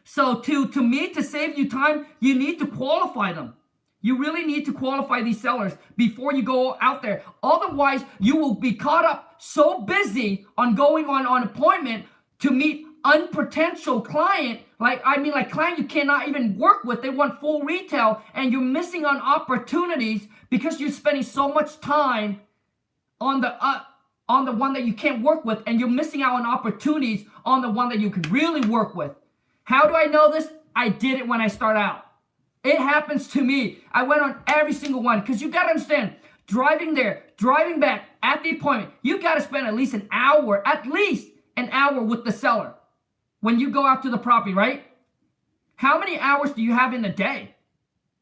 So to save you time, you need to qualify them. You really need to qualify these sellers before you go out there. Otherwise, you will be caught up so busy on going on appointment to meet unpotential client, client you cannot even work with. They want full retail, and you're missing on opportunities because you're spending so much time on the one that you can't work with, and you're missing out on opportunities on the one that you could really work with. How do I know this? I did it when I started out. It happens to me. I went on every single one because you got to understand, driving there, driving back at the appointment, you got to spend at least an hour with the seller when you go out to the property, right? How many hours do you have in a day?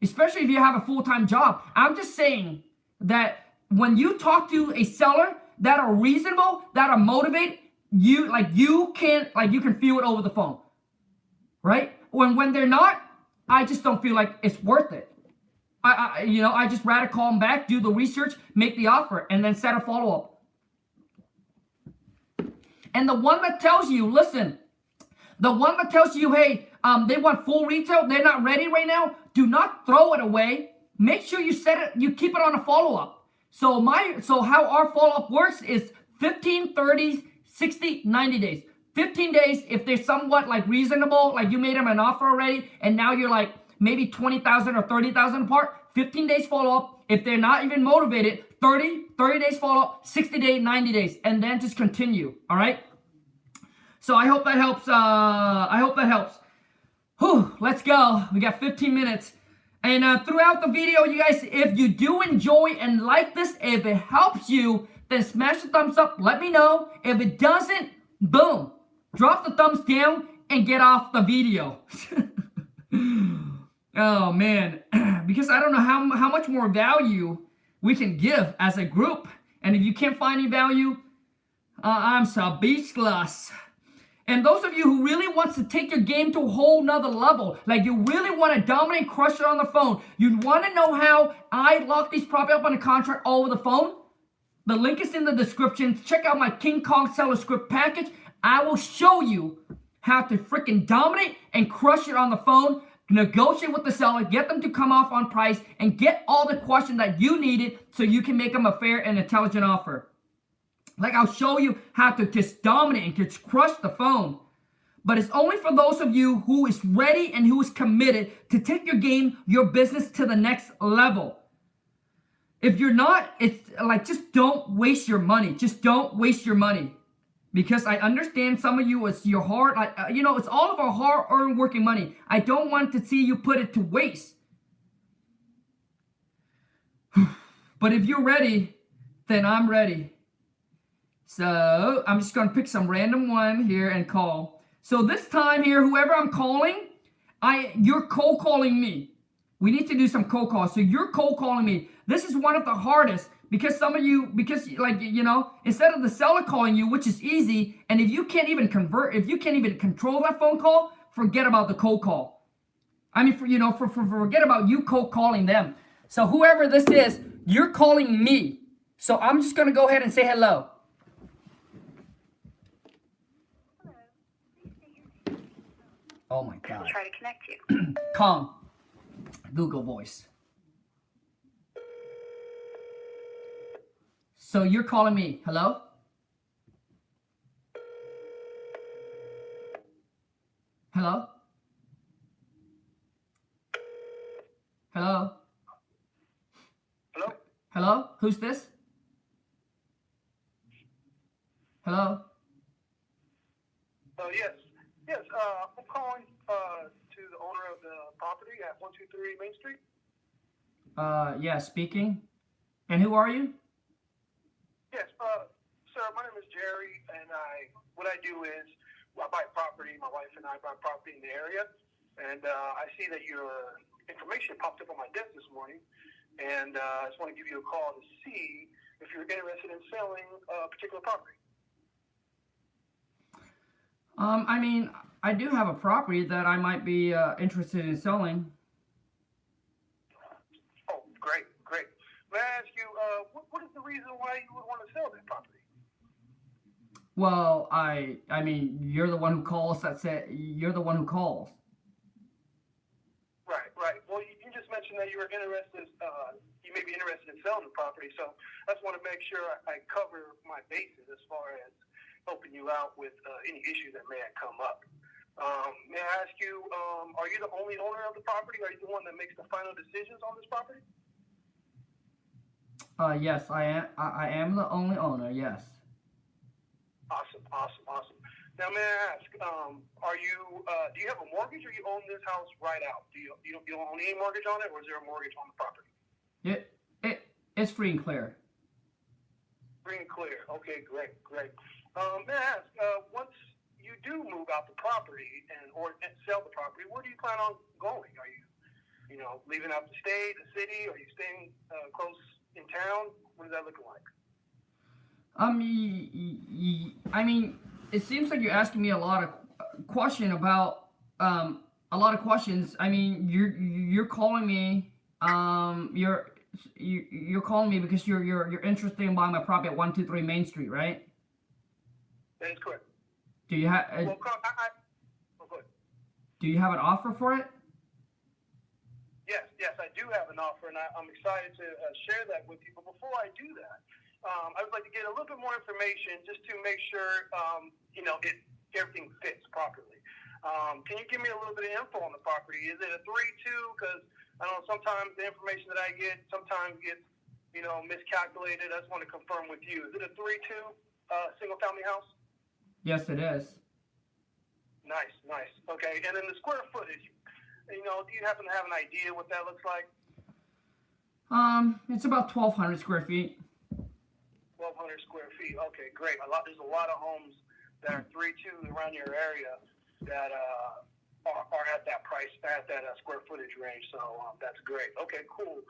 Especially if you have a full-time job. I'm just saying that when you talk to a seller that are reasonable, that are motivated, you can feel it over the phone, right? When they're not, I just don't feel like it's worth it. I just rather call them back, do the research, make the offer, and then set a follow-up. And the one that tells you, listen, the one that tells you, hey, they want full retail, they're not ready right now, do not throw it away. Make sure you keep it on a follow-up. So how our follow-up works is 15, 30, 60, 90 days. 15 days if they're somewhat like reasonable, like you made them an offer already, and now you're like maybe 20,000 or 30,000 apart. 15 days follow-up. If they're not even motivated, 30 days follow-up, 60 days, 90 days, and then just continue. All right. So I hope that helps. Whew, let's go. We got 15 minutes. And throughout the video, you guys, if you do enjoy and like this, if it helps you, then smash the thumbs up. Let me know. If it doesn't, boom, drop the thumbs down and get off the video. Oh, man. Because I don't know how much more value we can give as a group. And if you can't find any value, I'm speechless. And those of you who really wants to take your game to a whole nother level, like you really want to dominate, crush it on the phone, you want to know how I lock these property up on a contract all over the phone? The link is in the description. Check out my King Kong Seller Script package. I will show you how to freaking dominate and crush it on the phone, negotiate with the seller, get them to come off on price, and get all the questions that you needed so you can make them a fair and intelligent offer. Like I'll show you how to just dominate and just crush the phone. But it's only for those of you who is ready and who is committed to take your game, your business to the next level. If you're not, it's like, just don't waste your money. Just don't waste your money. Because I understand some of you, it's your hard, like, it's all of our hard-earned working money. I don't want to see you put it to waste. But if you're ready, then I'm ready. So I'm just going to pick some random one here and call. So this time here, whoever I'm calling, you're cold calling me. We need to do some cold calls. So you're cold calling me. This is one of the hardest because some of you, instead of the seller calling you, which is easy, and if you can't even convert, if you can't even control that phone call, forget about the cold call. I mean, forget about you cold calling them. So whoever this is, you're calling me. So I'm just going to go ahead and say hello. Oh my God. Try to connect you. Kong. Google Voice. So you're calling me. Hello? Hello? Hello? Hello? Hello? Who's this? Hello? Yes. I'm calling to the owner of the property at 123 Main Street. Yeah, speaking. And who are you? Yes, sir, my name is Jerry, and what I do is I buy property. My wife and I buy property in the area, and I see that your information popped up on my desk this morning, and I just want to give you a call to see if you're interested in selling a particular property. I mean, I do have a property that I might be interested in selling. Oh, great. May I ask you, what is the reason why you would want to sell that property? Well, I mean, you're the one who calls. You're the one who calls. Right. Well, you just mentioned that you were interested. You may be interested in selling the property, so I just want to make sure I cover my bases as far as helping you out with any issues that may have come up. May I ask you, are you the only owner of the property? Are you the one that makes the final decisions on this property? Yes, I am the only owner. Yes. Awesome. Now, may I ask, do you have a mortgage, or you own this house right out? Do you don't own any mortgage on it, or is there a mortgage on the property? It's free and clear. Free and clear. Okay, great. May I ask, once you do move out the property or sell the property, where do you plan on going? Are you, leaving out the state, the city? Are you staying close in town? What is that looking like? I mean, it seems like you're asking me a lot of questions. I mean, you're calling me you're calling me because you're interested in buying my property at 123 Main Street, right? That is correct. Do you have Well, oh, go ahead. do you have an offer for it? Yes, I do have an offer, and I'm excited to share that with you. But before I do that, I would like to get a little bit more information just to make sure, everything fits properly. Can you give me a little bit of info on the property? Is it a 3-2? Because I know sometimes the information that I get sometimes gets, miscalculated. I just want to confirm with you. Is it a 3-2 single-family house? Yes, it is. Nice. Okay, and then the square footage. Do you happen to have an idea what that looks like? It's about 1,200 square feet. 1,200 square feet. Okay, great. There's a lot of homes that are 3-2 around your area that are at that price, at that square footage range. So that's great. Okay, cool.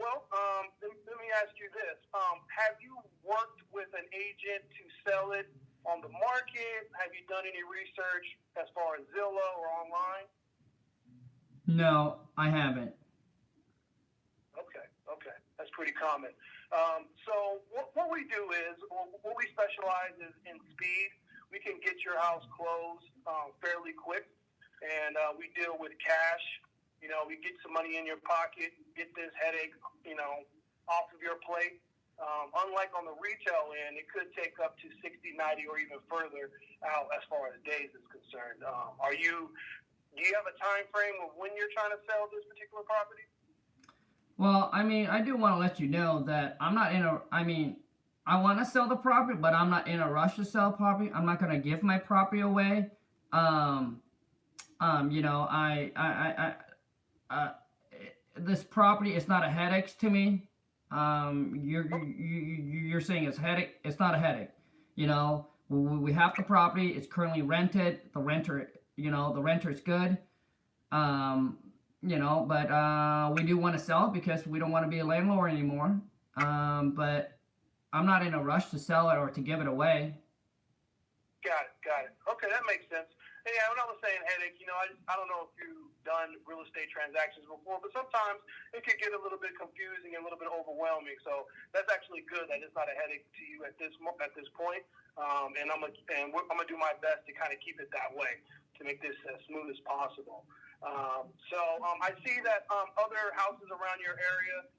Let me ask you this. Have you worked with an agent to sell it on the market? Have you done any research as far as Zillow or online? No, I haven't. Okay. That's pretty common. So what we do is, what we specialize is in speed. We can get your house closed fairly quick, and we deal with cash. We get some money in your pocket, get this headache, off of your plate. Unlike on the retail end, it could take up to 60, 90, or even further out as far as days is concerned. Do you have a time frame of when you're trying to sell this particular property? Well, I do want to let you know that I'm not in a. I want to sell the property, but I'm not in a rush to sell property. I'm not going to give my property away. This property is not a headache to me. You're saying it's headache. It's not a headache. We have the property. It's currently rented. The renter is good. But we do want to sell it because we don't want to be a landlord anymore. But I'm not in a rush to sell it or to give it away. Got it. Okay, that makes sense. And yeah, when I was saying headache, I don't know if you've done real estate transactions before, but sometimes it can get a little bit confusing and a little bit overwhelming. So that's actually good that it's not a headache to you at this point. And I'm gonna do my best to kind of keep it that way to make this as smooth as possible. I see that other houses around your area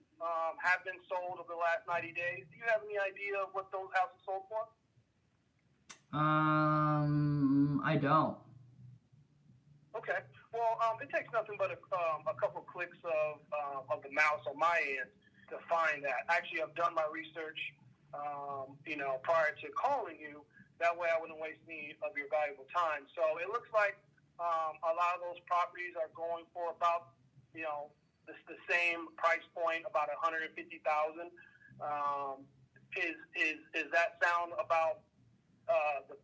have been sold over the last 90 days. Do you have any idea of what those houses sold for? I don't. Okay. Well, it takes nothing but a couple clicks of the mouse on my end to find that. Actually, I've done my research, prior to calling you. That way I wouldn't waste any of your valuable time. So it looks like a lot of those properties are going for about, the same price point, about $150,000. Is that sound about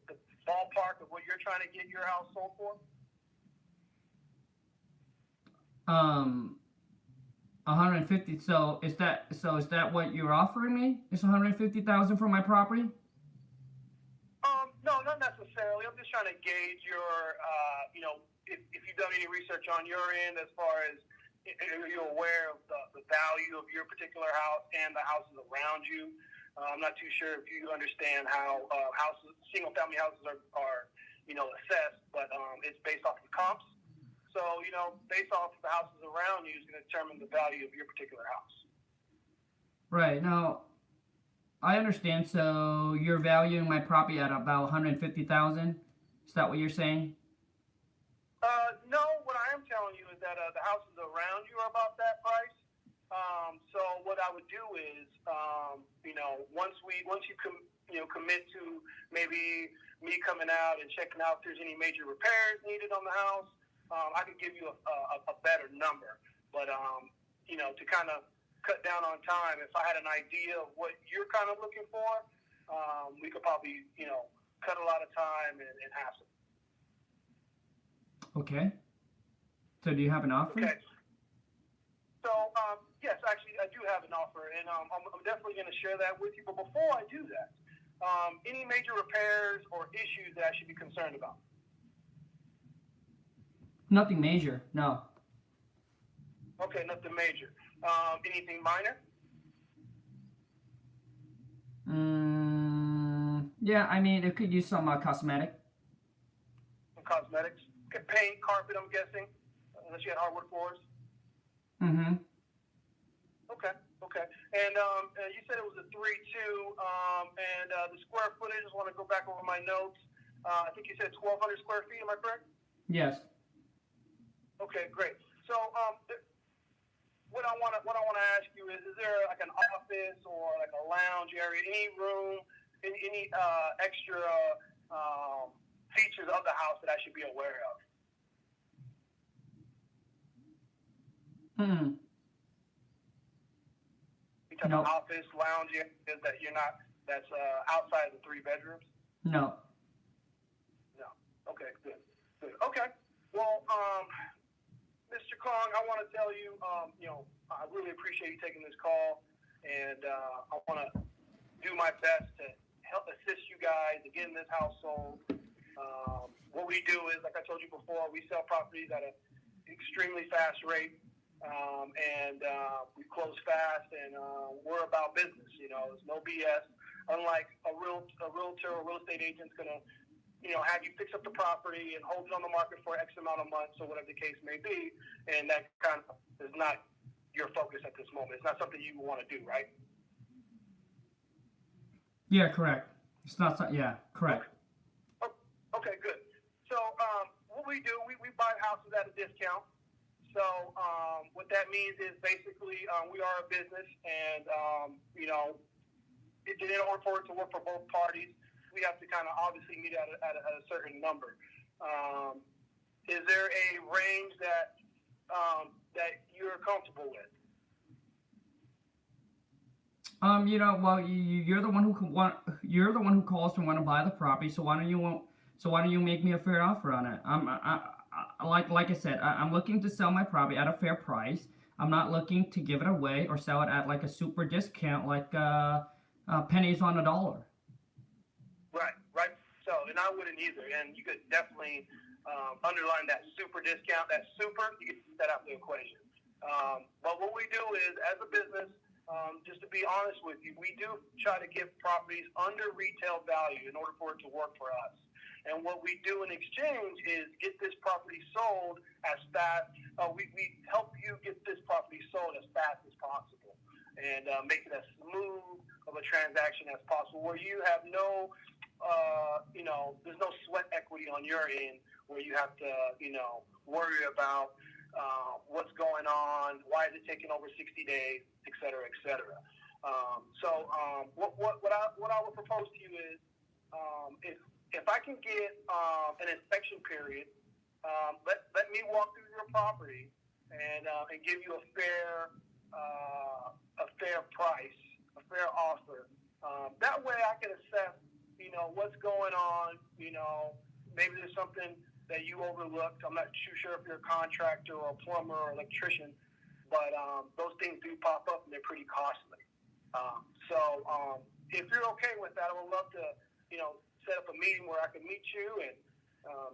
the ballpark of what you're trying to get your house sold for? 150. So is that what you're offering me? It's 150,000 for my property? No, not necessarily. I'm just trying to gauge your, if you've done any research on your end as far as you're aware of the value of your particular house and the houses around you. I'm not too sure if you understand how single-family houses are assessed, but it's based off of comps. So, based off of the houses around you is going to determine the value of your particular house. Right. Now, I understand. So you're valuing my property at about 150,000. Is that what you're saying? No. What I am telling you is that the houses around you are about that price. So what I would do is, once you commit to maybe me coming out and checking out if there's any major repairs needed on the house, I could give you a better number. But to kind of cut down on time, if I had an idea of what you're kind of looking for, we could probably cut a lot of time and hassle. Okay. So do you have an offer? Okay. So, yes, actually, I do have an offer, and I'm definitely going to share that with you. But before I do that, any major repairs or issues that I should be concerned about? Nothing major, no. Okay, nothing major. Anything minor? Yeah, I mean, it could use some cosmetic. Some cosmetics? Okay, paint, carpet, I'm guessing, unless you had hardwood floors. Mm-hmm. Okay, okay. And you said it was a 3-2, and the square footage, I just want to go back over my notes. I think you said 1,200 square feet, am I correct? Yes. Okay, great. So what I want to ask you is there like an office or like a lounge area, any room, any extra features of the house that I should be aware of? Hmm. Because No. office, lounge areas that you're not, that's outside of the 3 bedrooms? No. No. Okay, good. Good. Okay. Well, Mr. Kong, I want to tell you, I really appreciate you taking this call, and I want to do my best to help assist you guys in getting this house sold. What we do is, like I told you before, we sell properties at an extremely fast rate, and we close fast, and we're about business. There's no BS. Unlike a realtor or real estate agent's going to have you fix up the property and hold it on the market for X amount of months or whatever the case may be, and that kind of is not your focus at this moment. It's not something you want to do, right? Yeah, correct. It's not. Yeah, correct. Okay, good. So what we do, we buy houses at a discount. So what that means is basically we are a business, and in order for it to work for both parties, we have to kind of obviously meet at a certain number. Is there a range that you're comfortable with? Well, you're the one you're the one who calls and want to buy the property. So why don't you make me a fair offer on it? Like I said, I'm looking to sell my property at a fair price. I'm not looking to give it away or sell it at like a super discount, like pennies on a dollar. Right. So, and I wouldn't either. And you could definitely underline that super discount. That super, you can take that out the equation. But what we do is, as a business, just to be honest with you, we do try to give properties under retail value in order for it to work for us. And what we do in exchange is get this property sold as fast. We help you get this property sold as fast as possible, and make it as smooth of a transaction as possible, where you have no, there's no sweat equity on your end, where you have to, worry about what's going on, why is it taking over 60 days, et cetera, et cetera. What I would propose to you is, if I can get an inspection period, let me walk through your property and give you a fair price, a fair offer. That way I can assess, what's going on. Maybe there's something that you overlooked. I'm not too sure if you're a contractor or a plumber or electrician, but those things do pop up and they're pretty costly. If you're okay with that, I would love to, set up a meeting where I can meet you and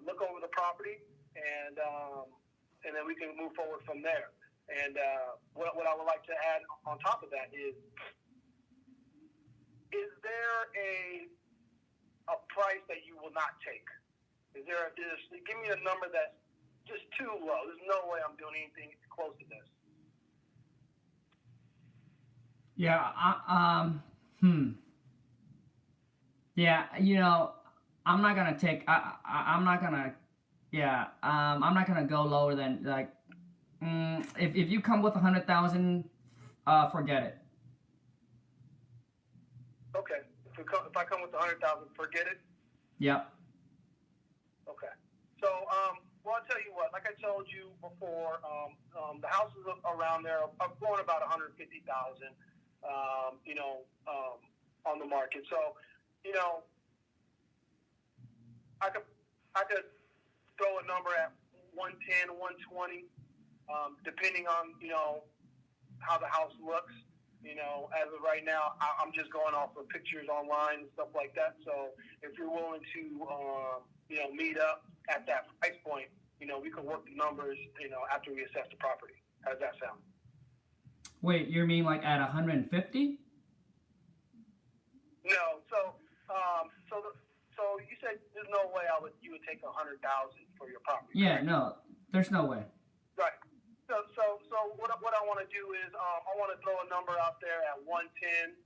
look over the property, and then we can move forward from there. And what I would like to add on top of that is there a price that you will not take? Give me a number that's just too low. There's no way I'm doing anything close to this. Yeah. Yeah. I'm not gonna take. I'm not gonna. Yeah. I'm not gonna go lower than like. If you come with 100,000, forget it. Okay. If I come with 100,000, forget it. Yep. Okay. So, well, I'll tell you what. Like I told you before, the houses around there are going about 150,000. On the market. So, I could throw a number at 110, 120, depending on how the house looks. As of right now, I'm just going off of pictures online and stuff like that. So if you're willing to, meet up at that price point, we can work the numbers, after we assess the property. How's that sound? Wait, you mean like at 150? No. So you said there's no way you would take 100,000 for your property. Yeah, correct? no, there's no way. Right. So what I want to do is I want to throw a number out there at 110,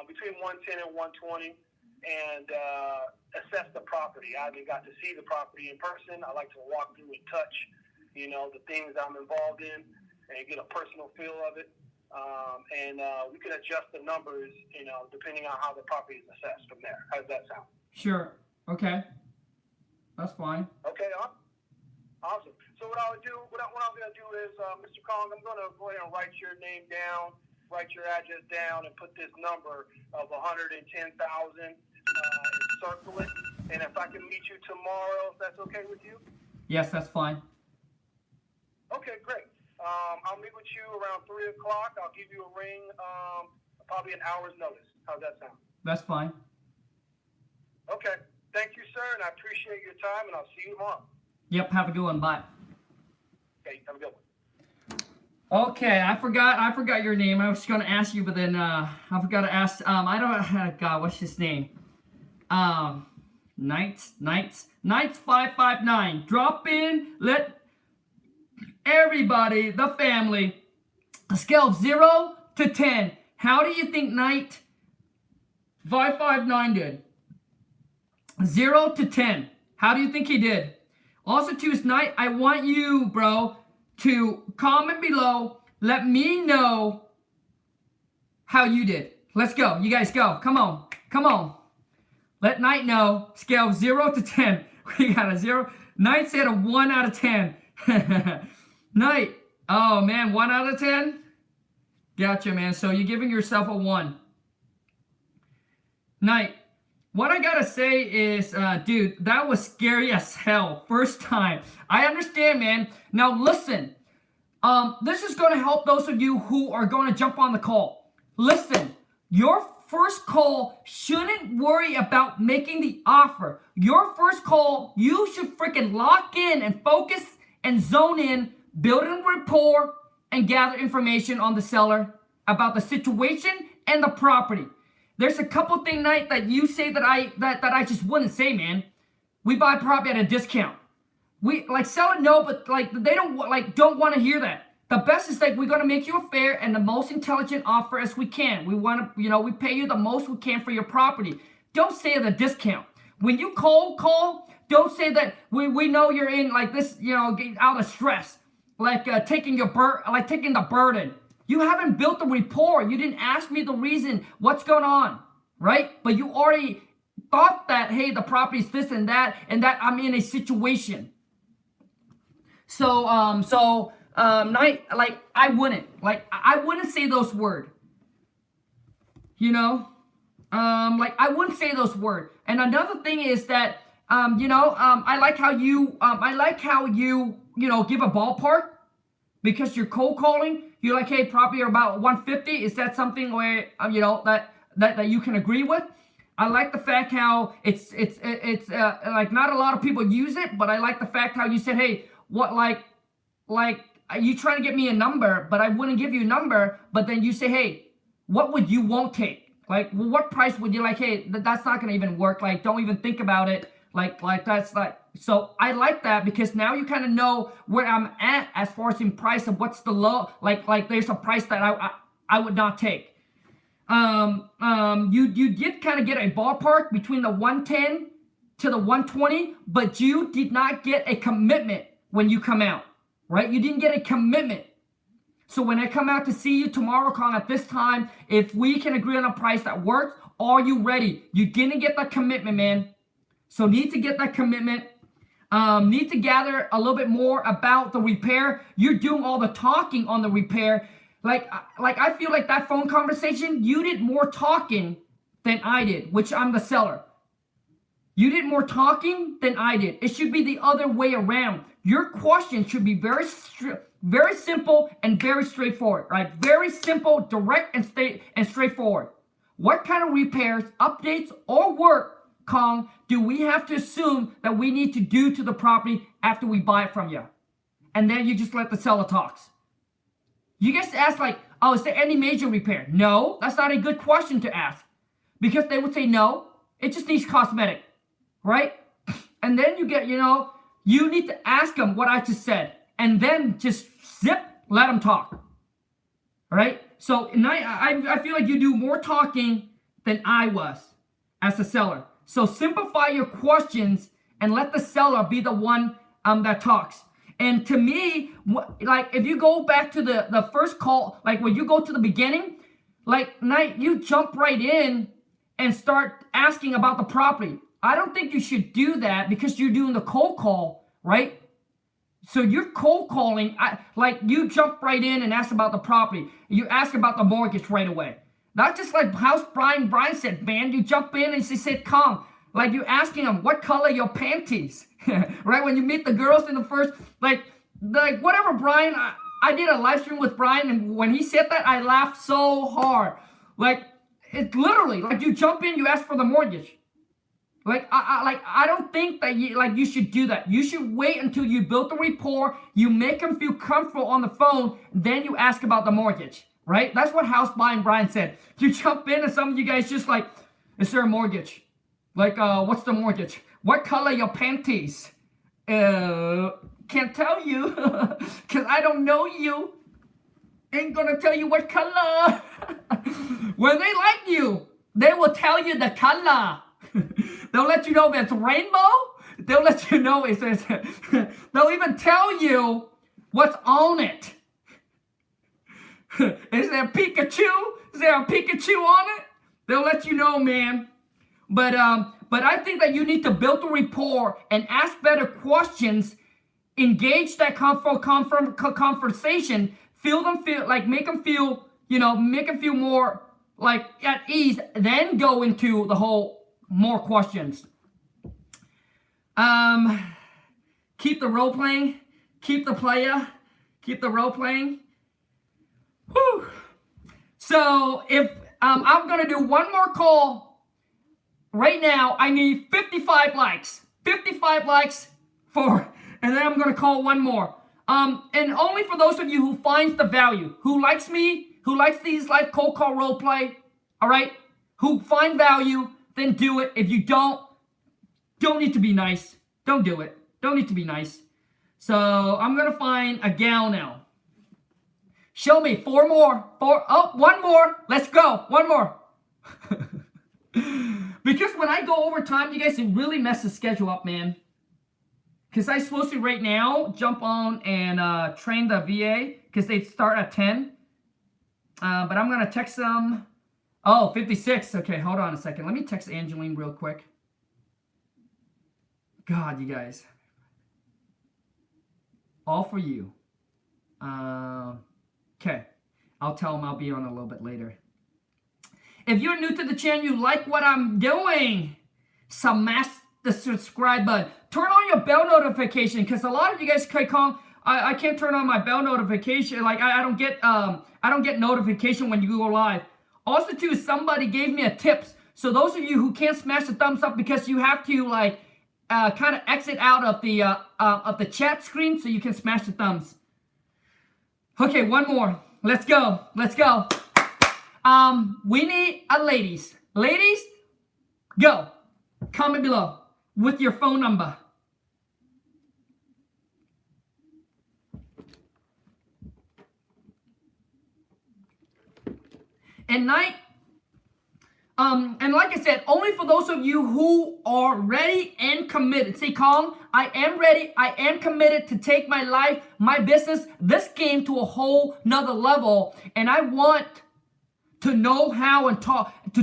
between 110 and 120, and assess the property. I haven't got to see the property in person. I like to walk through and touch, the things I'm involved in, and get a personal feel of it. And we can adjust the numbers, depending on how the property is assessed from there. How does that sound? Sure. Okay. That's fine. Okay, awesome. So what I'm going to do is, Mr. Kong, I'm going to go ahead and write your name down, write your address down, and put this number of 110,000 and circle it. And if I can meet you tomorrow, if that's okay with you? Yes, that's fine. Okay, great. I'll meet with you around 3 o'clock. I'll give you a ring, probably an hour's notice. How's that sound? That's fine. Okay. Thank you, sir, and I appreciate your time, and I'll see you tomorrow. Yep, have a good one. Bye. Okay, have a good one. Okay, I forgot your name. I was gonna ask you, but then I forgot to ask. I don't. God, what's his name? Knights 559. Drop in. Let everybody, the family, a scale of 0 to 10. How do you think Knight 559 did? 0 to 10. How do you think he did? Also, to his Knight, I want you, bro, to comment below. Let me know how you did. Let's go. You guys go. Come on. Come on. Let Knight know. Scale 0 to 10. We got a 0. Knight said a 1 out of 10. Knight. Oh, man. 1 out of 10? Gotcha, man. So you're giving yourself a 1. Knight. What I gotta say is, dude, that was scary as hell. First time. I understand, man. Now listen. This is gonna help those of you who are gonna jump on the call. Listen, your first call shouldn't worry about making the offer. Your first call, you should freaking lock in and focus and zone in, build a rapport, and gather information on the seller about the situation and the property. There's a couple things, Knight, that you say that I just wouldn't say, man. We buy property at a discount. We sell it, no, but they don't want to hear that. The best is we're gonna make you a fair and the most intelligent offer as we can. We want to, we pay you the most we can for your property. Don't say the discount. When you call, don't say that we know you're in this, out of stress, taking the burden. You haven't built the rapport. You didn't ask me the reason, what's going on, right? But you already thought that, hey, the property's this and that I'm in a situation. So, Knight, I wouldn't say those words. I wouldn't say those words. And another thing is that, I like how you give a ballpark because you're cold calling. You're like, hey, property about 150. Is that something where that you can agree with? I like the fact how it's not a lot of people use it, but I like the fact how you said, hey, what you trying to get me a number, but I wouldn't give you a number. But then you say, hey, what would you won't take? What price would you hey, that's not gonna even work. Don't even think about it. So I like that because now you kind of know where I'm at as far as in price of what's the low, there's a price that I would not take. You did kind of get a ballpark between the 110 to the 120, but you did not get a commitment when you come out, right? You didn't get a commitment. So when I come out to see you tomorrow, Kong, at this time, if we can agree on a price that works, are you ready? You didn't get that commitment, man. So need to get that commitment. Need to gather a little bit more about the repair. You're doing all the talking on the repair. I feel like that phone conversation, you did more talking than I did, which I'm the seller. You did more talking than I did. It should be the other way around. Your question should be very simple and very straightforward, right? Very simple, direct, and straightforward. What kind of repairs, updates, or work, Kong, do we have to assume that we need to do to the property after we buy it from you? And then you just let the seller talks. You guys ask like, oh, is there any major repair? No, that's not a good question to ask. Because they would say no, it just needs cosmetic, right? And then you get, you need to ask them what I just said. And then just zip, let them talk. All right? So I feel like you do more talking than I was as a seller. So simplify your questions and let the seller be the one that talks. And to me, like if you go back to the first call, like when you go to the beginning, like you jump right in and start asking about the property. I don't think you should do that because you're doing the cold call, right? So you're cold calling, like you jump right in and ask about the property. You ask about the mortgage right away. Not just like how Brian said, man, you jump in and she said, calm. Like you're asking them, what color your panties? Right? When you meet the girls in the first, like whatever, Brian, I did a live stream with Brian, and when he said that, I laughed so hard. Like, it's literally, like you jump in, you ask for the mortgage. Like, I don't think that you should do that. You should wait until you build the rapport, you make them feel comfortable on the phone, then you ask about the mortgage, right? That's what House Buying Brian said. You jump in and some of you guys just like, is there a mortgage? Like, what's the mortgage? What color your panties? Can't tell you, because I don't know you. Ain't gonna tell you what color. When they like you, they will tell you the color. They'll let you know if it's rainbow. They'll let you know it's they'll even tell you what's on it. Is there Pikachu? Is there a Pikachu on it? They'll let you know, man. But I think that you need to build a rapport and ask better questions, engage that conversation, make them feel more like at ease, then go into the whole more questions. Keep the role playing, keep the role playing. Whew. So if I'm gonna do one more call right now, I need 55 likes. 55 likes and then I'm gonna call one more. And only for those of you who finds the value, who likes me, who likes these live cold call role play, all right, who find value, then do it. If you don't need to be nice. Don't do it. Don't need to be nice. So I'm gonna find a gal now. Show me one more. Let's go. One more. Because when I go over time, you guys, it really messes the schedule up, man. Because I'm supposed to right now jump on and train the VA because they start at 10. But I'm going to text them. Oh, 56. Okay, hold on a second. Let me text Angeline real quick. God, you guys. All for you. Okay. I'll tell them I'll be on a little bit later. If you're new to the channel, you like what I'm doing, smash the subscribe button. Turn on your bell notification, because a lot of you guys I can't turn on my bell notification. Like I don't get notification when you go live. Also, too, somebody gave me a tips. So those of you who can't smash the thumbs up because you have to kind of exit out of the chat screen so you can smash the thumbs. Okay, one more. Let's go. Let's go. We need a ladies. Ladies, go. Comment below with your phone number. And like I said, only for those of you who are ready and committed. Say, Kong, I am ready. I am committed to take my life, my business, this game to a whole nother level. And I want to know how and talk, to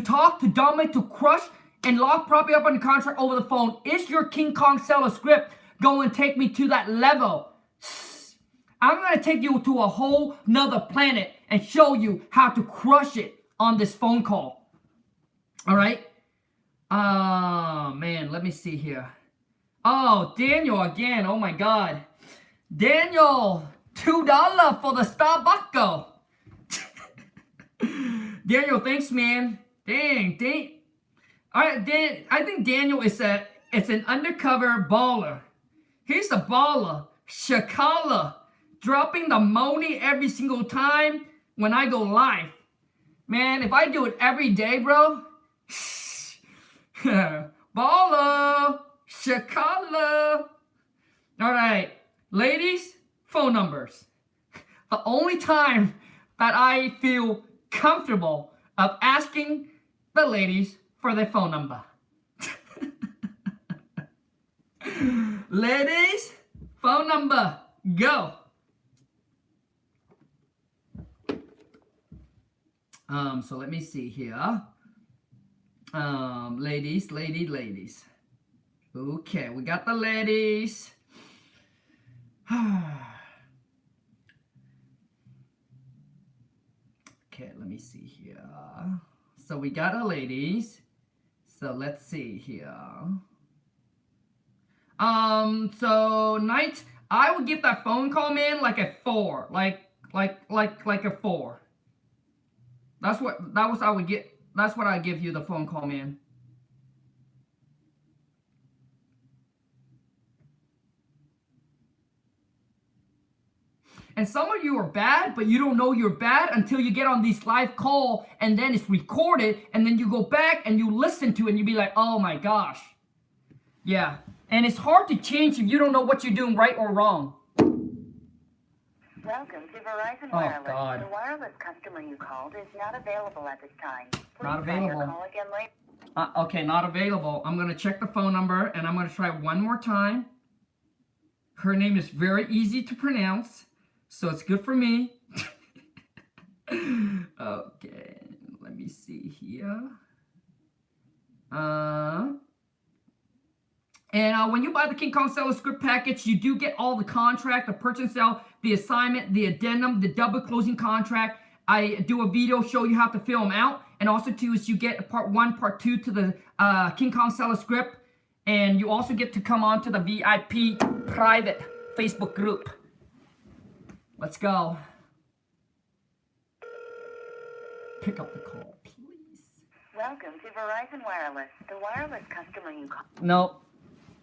dominate, to crush, and lock property up on the contract over the phone. Is your King Kong seller script going to take me to that level? I'm going to take you to a whole nother planet and show you how to crush it on this phone call. All right? Man, let me see here. Oh, Daniel again. Oh, my God. Daniel, $2 for the Starbucks. Daniel, thanks, man. Dang. All right, I think Daniel is it's an undercover baller. He's a baller. Shakala. dropping the money every single time when I go live. Man, if I do it every day, bro. Baller, Shakala. All right, ladies, phone numbers. The only time that I feel comfortable of asking the ladies for their phone number. Ladies, phone number, go. So let me see here. Ladies. Okay, we got the ladies. Okay, let me see here. So we got a ladies. So let's see here. So night, I would give that phone call, man, like a 4. Like a 4. That's what I would get. That's what I give you, the phone call, man. And some of you are bad, but you don't know you're bad until you get on these live call and then it's recorded and then you go back and you listen to it and you be like, oh my gosh. Yeah. And it's hard to change if you don't know what you're doing right or wrong. Welcome to Verizon Oh, Wireless. God. The wireless customer you called is not available at this time. Please Not try your available. call again later. Okay, not available. I'm going to check the phone number and I'm going to try one more time. Her name is very easy to pronounce, so it's good for me. Okay, let me see here. And when you buy the King Kong Seller Script package, you do get all the contract, the purchase and sale, the assignment, the addendum, the double closing contract. I do a video show you how to fill them out. And also, too, is you get part 1, part 2 to the King Kong Seller Script. And you also get to come on to the VIP private Facebook group. Let's go. Pick up the call, please. Welcome to Verizon Wireless. The wireless customer you called. Nope.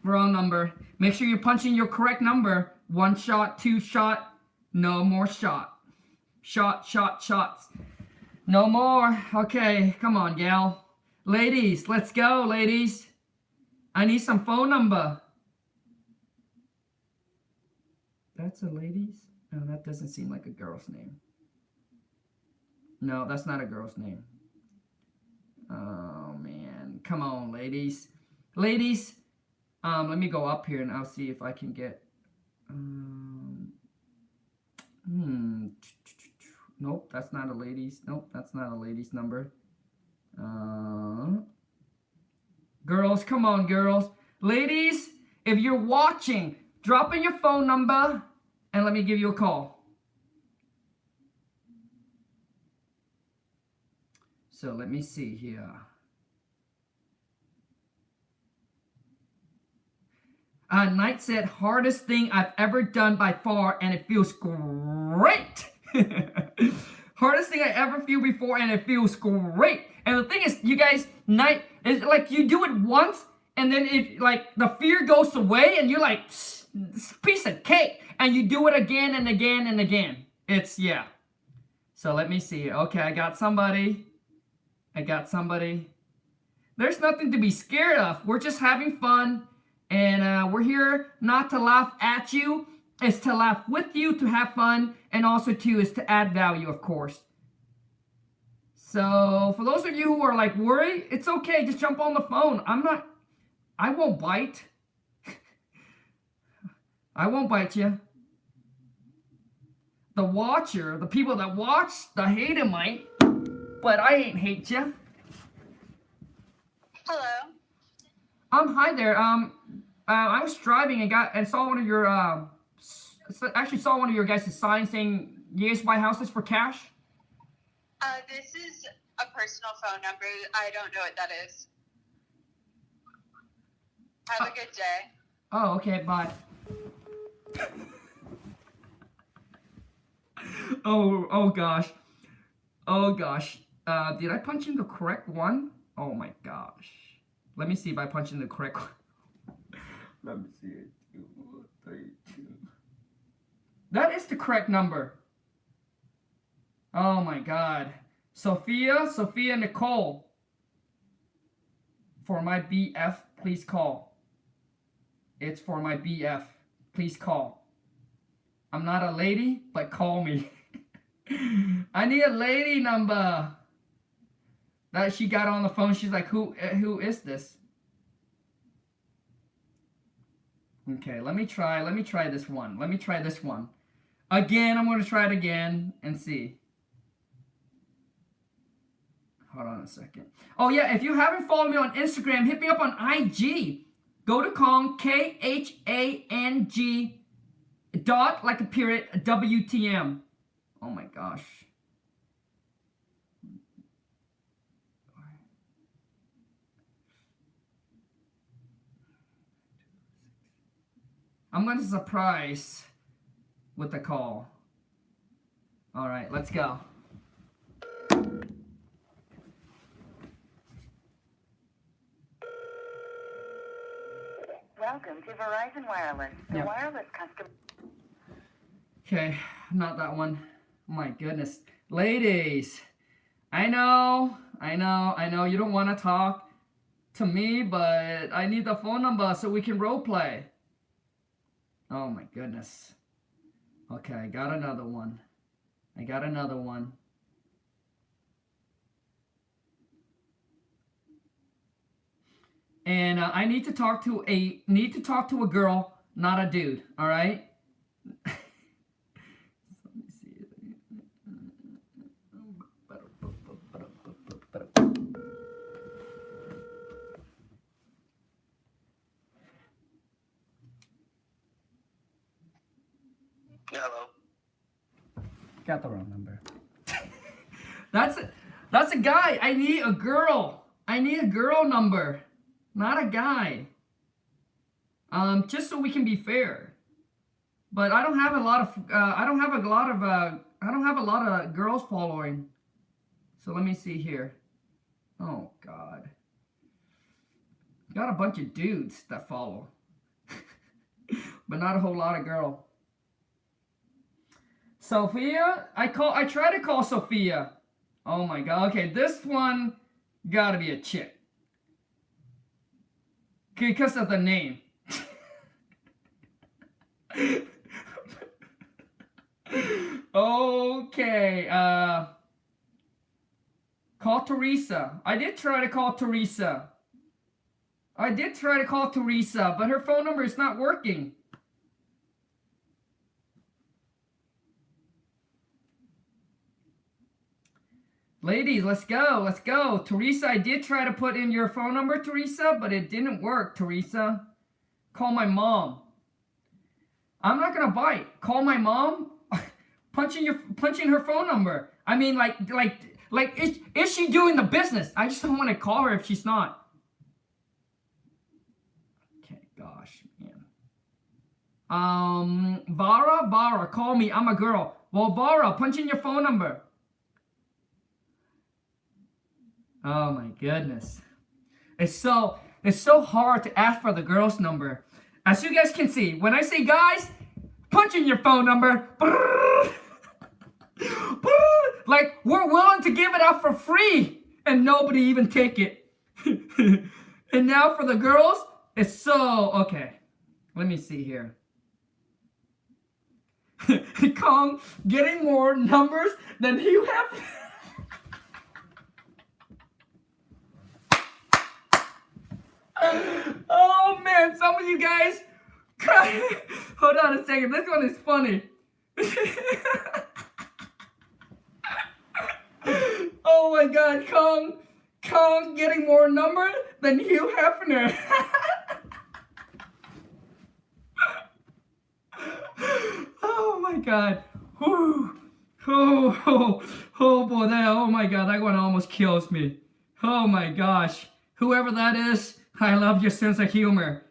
Wrong number. Make sure you're punching your correct number. 1 shot, 2 shot, no more shot. Shots. No more. Okay, come on, gal. Ladies, let's go, ladies. I need some phone number. That's a ladies? No, that doesn't seem like a girl's name. No, that's not a girl's name. Oh, man. Come on, ladies. Ladies, let me go up here and I'll see if I can get... Nope, that's not a ladies. Nope, that's not a ladies number. Girls, come on, girls. Ladies, if you're watching, drop in your phone number and let me give you a call. So let me see here. Knight said, hardest thing I've ever done by far, and it feels great. Hardest thing I ever feel before, and it feels great. And the thing is, you guys, Knight, is like you do it once, and then it like the fear goes away, and you're like, piece of cake, and you do it again and again and again. It's, yeah. So let me see. Okay, I got somebody. There's nothing to be scared of. We're just having fun. And we're here not to laugh at you. It's to laugh with you, to have fun. And also, too, is to add value, of course. So, for those of you who are, like, worried, it's okay. Just jump on the phone. I won't bite. I won't bite you. The watcher, the people that watch, the hater might. But I ain't hate you. Hello. Hi there. I was driving and saw one of your saw one of your guys' signs saying you guys buy houses for cash. This is a personal phone number. I don't know what that is. Have a good day. Oh, okay, bye. Oh gosh. Did I punch in the correct one? Oh my gosh. Let me see if I punch in the correct one. Let me see it. 2, 3, 2. That is the correct number. Oh my God. Sophia Nicole. For my BF, please call. It's for my BF. Please call. I'm not a lady, but call me. I need a lady number. That she got on the phone. She's like, who is this? Okay, let me try this one. Let me try this one. Again, I'm going to try it again and see. Hold on a second. Oh yeah, if you haven't followed me on Instagram, hit me up on IG. Go to Khang, KHANG, dot, like a period, WTM. Oh my gosh. I'm going to surprise with the call. All right, let's go. Welcome to Verizon Wireless, the Yep. wireless customer. Okay, not that one. My goodness. Ladies, I know you don't want to talk to me, but I need the phone number so we can role play. Oh my goodness. Okay, I got another one. And I need to talk to a girl, not a dude, all right? Let me see. Hello. Got the wrong number. That's a guy. I need a girl. I need a girl number, not a guy. Just so we can be fair. But I don't have a lot of girls following. So let me see here. Oh God. Got a bunch of dudes that follow. But not a whole lot of girl. Sophia? I try to call Sophia. Oh my God. Okay, this one gotta be a chick. Because of the name. Okay, call Teresa. I did try to call Teresa, but her phone number is not working. Ladies, let's go. Teresa, I did try to put in your phone number, Teresa, but it didn't work, Teresa. Call my mom. I'm not gonna bite. Call my mom? punching her phone number. I mean, like, is she doing the business? I just don't want to call her if she's not. Okay, gosh, man. Vara, call me. I'm a girl. Well, Vara, punch in your phone number. Oh my goodness. It's so hard to ask for the girl's number. As you guys can see, when I say guys, punch in your phone number. Like, we're willing to give it out for free and nobody even take it. And now for the girls, it's so okay. Let me see here. Khang getting more numbers than you have. Oh man, some of you guys hold on a second, this one is funny. Oh my God, Khang getting more number than Hugh Hefner. Oh my God. Whew. Oh boy, oh my God, that one almost kills me. Oh my gosh. Whoever that is, I love your sense of humor.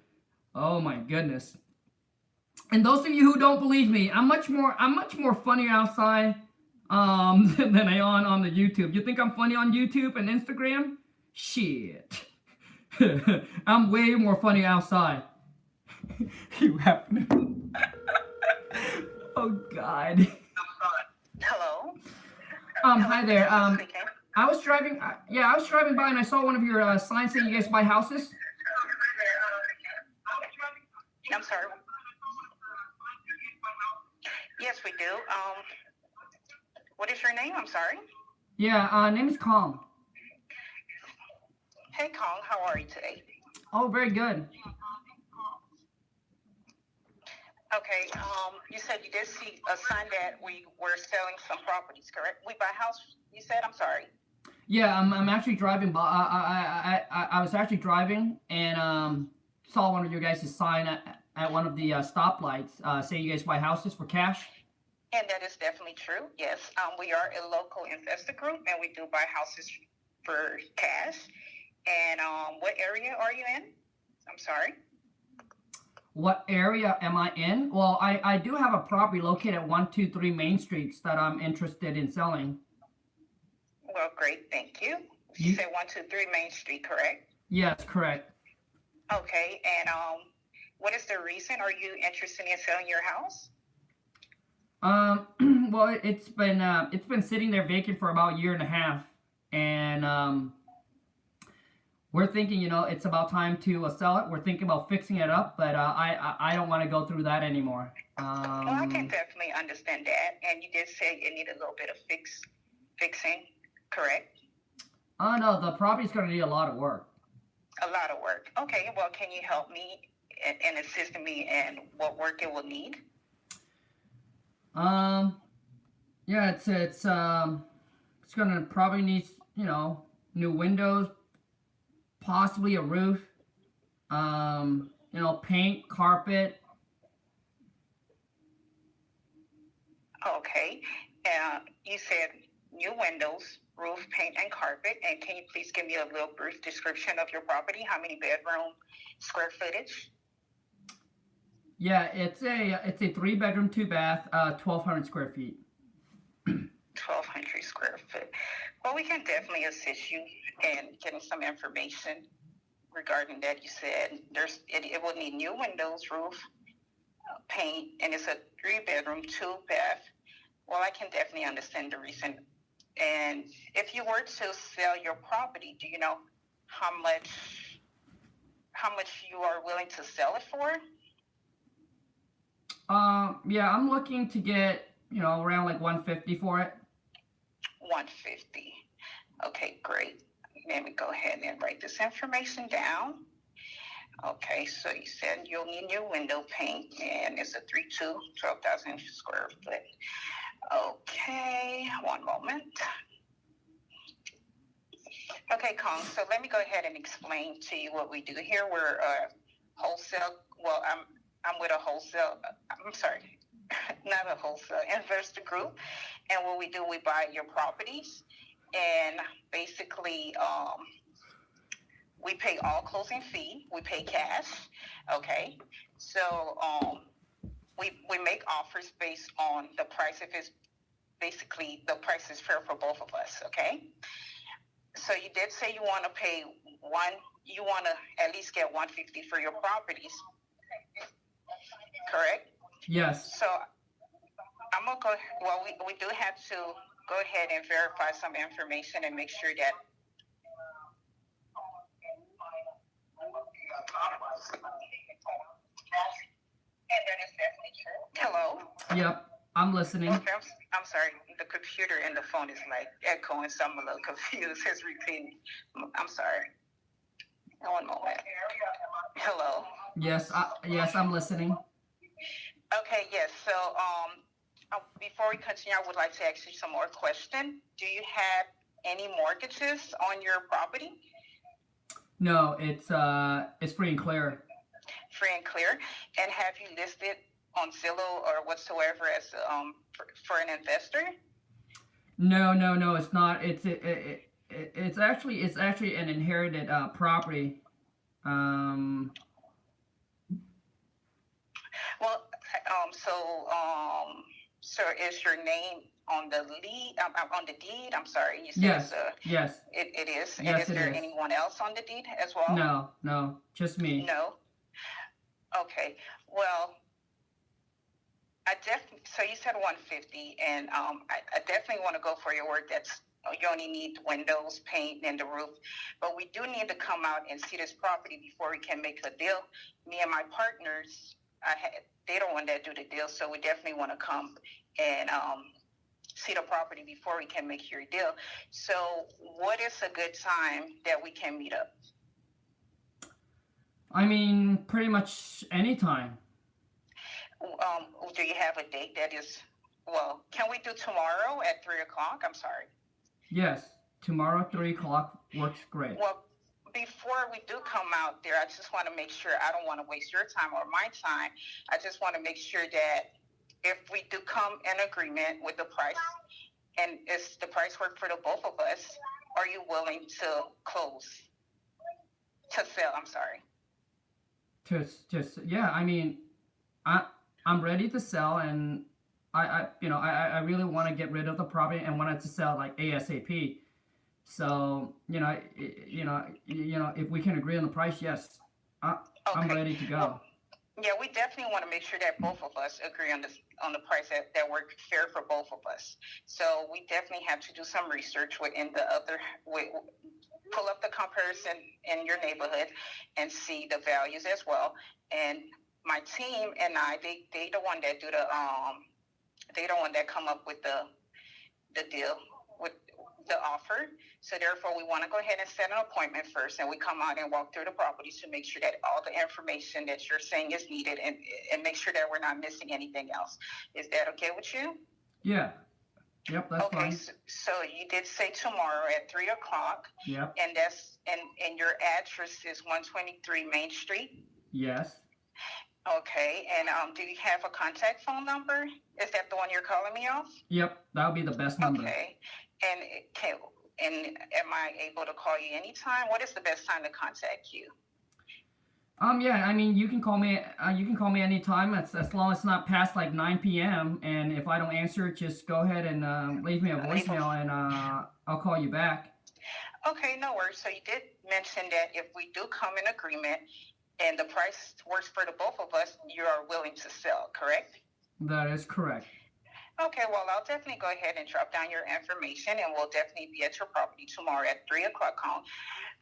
Oh my goodness. And those of you who don't believe me, I'm much more funny outside than I am on the YouTube. You think I'm funny on YouTube and Instagram? Shit. I'm way more funny outside. You happen. Oh God. Hello. Hi there. Speaking. I was driving. Yeah, I was driving by and I saw one of your signs saying you guys buy houses. I'm sorry. Yes, we do. What is your name? I'm sorry. Yeah. Name is Kong. Hey, Kong. How are you today? Oh, very good. Okay. You said you did see a sign that we were selling some properties, correct? We buy house. You said. I'm sorry. Yeah, I'm actually driving by. I was actually driving and saw one of you guys' sign at one of the stoplights saying you guys buy houses for cash. And that is definitely true. Yes. We are a local investor group, and we do buy houses for cash. And what area are you in? I'm sorry. What area am I in? Well, I do have a property located at 123 Main Streets that I'm interested in selling. Well, great. Thank you. You said 123 Main Street, correct? Yes, correct. Okay. And what is the reason? Are you interested in selling your house? Well, it's been sitting there vacant for about a year and a half, and we're thinking, it's about time to sell it. We're thinking about fixing it up, but I don't want to go through that anymore. Well, I can definitely understand that. And you did say you need a little bit of fixing, correct? Oh no, the property's going to need a lot of work. A lot of work. Okay. Well, can you help me and assist me in what work it will need? Yeah, it's gonna probably need, new windows, possibly a roof, paint, carpet. Okay. You said new windows, roof, paint, and carpet. And can you please give me a little brief description of your property? How many bedroom, square footage? Yeah, it's a 3-bedroom, 2-bath, 1,200 square feet. 1,200 square foot. Well, we can definitely assist you in getting some information regarding that. You said it will need new windows, roof, paint, and it's a 3-bedroom, 2-bath. Well, I can definitely understand the reason. And if you were to sell your property, do you know how much you are willing to sell it for? Yeah, I'm looking to get, around like 150 for it. 150. Okay, great. Let me go ahead and write this information down. Okay, so you said you'll need new window paint, and it's a 3-2, 12,000 square foot. Okay, one moment. Okay, Kong, so let me go ahead and explain to you what we do here. We're a wholesale, well, I'm with a wholesale, I'm sorry, not a wholesale, investor group. And what we do, we buy your properties, and basically we pay all closing fee. We pay cash, okay? So we make offers based on the price. If it's basically the price is fair for both of us, okay? So you did say you want to pay you want to at least get 150 for your properties, correct? Yes. So I'm gonna go. Well, we do have to go ahead and verify some information and make sure that. And that is definitely true. Hello. Yep, I'm listening. Okay, I'm sorry. The computer and the phone is like echoing, so I'm a little confused. It's repeating. I'm sorry. One moment. Hello. Yes, I'm listening. Okay, yes. So, before we continue, I would like to ask you some more questions. Do you have any mortgages on your property? No, it's free and clear. Free and clear. And have you listed on Zillow or whatsoever as for an investor? No, it's not. It's actually an inherited property. Well, so is your name on the on the deed? I'm sorry, you said Yes. it's Yes. It is. Yes, And is it there is. anyone else on the deed as well? No, just me. No. Okay. Well, So you said 150, and I definitely want to go for your work. You only need windows, paint, and the roof, but we do need to come out and see this property before we can make a deal. Me and my partners, they don't want to do the deal, so we definitely want to come and see the property before we can make your deal. So, what is a good time that we can meet up? I mean, pretty much anytime. Do you have a date that is? Well, can we do tomorrow at 3:00? I'm sorry. Yes, tomorrow 3 o'clock works great. Well, before we do come out there, I just want to make sure, I don't want to waste your time or my time. I just want to make sure that if we do come in agreement with the price, and is the price work for the both of us, are you willing to sell? I'm sorry. Yeah, I mean, I'm ready to sell, and I really want to get rid of the property and wanted to sell like ASAP. So, if we can agree on the price, yes, I'm ready to go. Well, yeah, we definitely want to make sure that both of us agree on the price that works fair for both of us. So we definitely have to do some research pull up the comparison in your neighborhood and see the values as well. And my team and I, they the one that do they the one that come up with the deal, with the offer. So therefore, we want to go ahead and set an appointment first, and we come out and walk through the properties to make sure that all the information that you're saying is needed, and make sure that we're not missing anything else. Is that okay with you? Yeah. Yep, that's fine. Okay, so you did say tomorrow at 3:00. Yep. And and your address is 123 Main Street? Yes. Okay, and do you have a contact phone number? Is that the one you're calling me off? Yep, that would be the best number. Okay, and am I able to call you anytime? What is the best time to contact you? Yeah, I mean, you can call me. You can call me anytime. As long as it's not past like 9 p.m. And if I don't answer, just go ahead and leave me a voicemail, and I'll call you back. Okay, no worries. So you did mention that if we do come in agreement and the price works for the both of us, you are willing to sell, correct? That is correct. Okay, well, I'll definitely go ahead and drop down your information, and we'll definitely be at your property tomorrow at 3:00.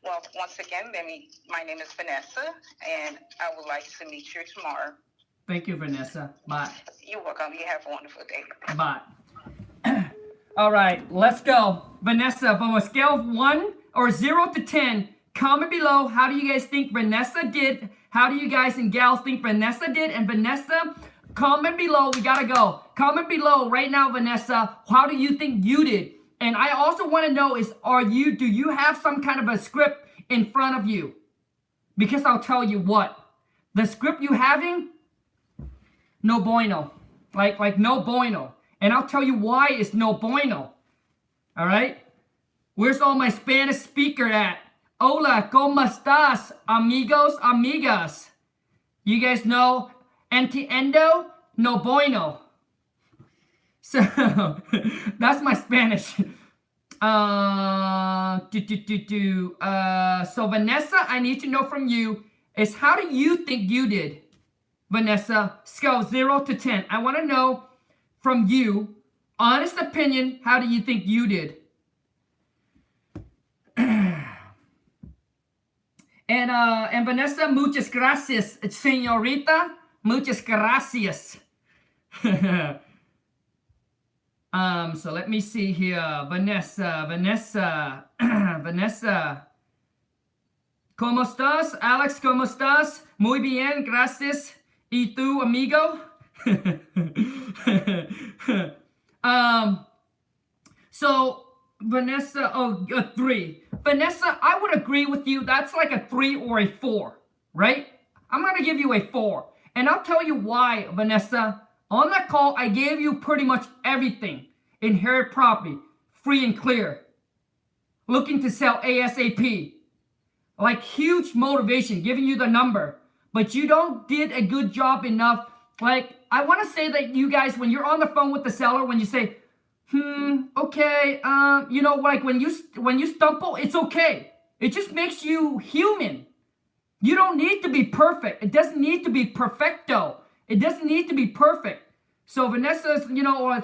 Well, once again, my name is Vanessa, and I would like to meet you tomorrow. Thank you, Vanessa. Bye. You're welcome. You have a wonderful day. Bye. All right, let's go. Vanessa, from a scale of 1 or 0 to 10, comment below, how do you guys think Vanessa did? How do you guys and gals think Vanessa did? And Vanessa, comment below. We gotta go. Comment below right now, Vanessa. How do you think you did? And I also want to know do you have some kind of a script in front of you? Because I'll tell you what, the script you having, no bueno. Like no bueno. And I'll tell you why it's no bueno. All right? Where's all my Spanish speaker at? Hola, ¿cómo estás, amigos, amigas? You guys know, entiendo, no bueno. So, that's my Spanish. So Vanessa, I need to know from you is how do you think you did? Vanessa, scale 0 to 10. I want to know from you, honest opinion, how do you think you did? And Vanessa, muchas gracias, señorita. Muchas gracias. So let me see here. Vanessa. Vanessa. ¿Cómo estás? Alex, ¿cómo estás? Muy bien, gracias. ¿Y tú, amigo? So Vanessa, a 3. Vanessa, I would agree with you. That's like a 3 or a 4, right? I'm going to give you a 4. And I'll tell you why, Vanessa. On that call, I gave you pretty much everything. Inherit property, free and clear. Looking to sell ASAP. Like huge motivation, giving you the number. But you don't did a good job enough. Like, I want to say that you guys, when you're on the phone with the seller, when you say, okay, like when you stumble, it's okay. It just makes you human. You don't need to be perfect. It doesn't need to be perfecto. It doesn't need to be perfect. So Vanessa's,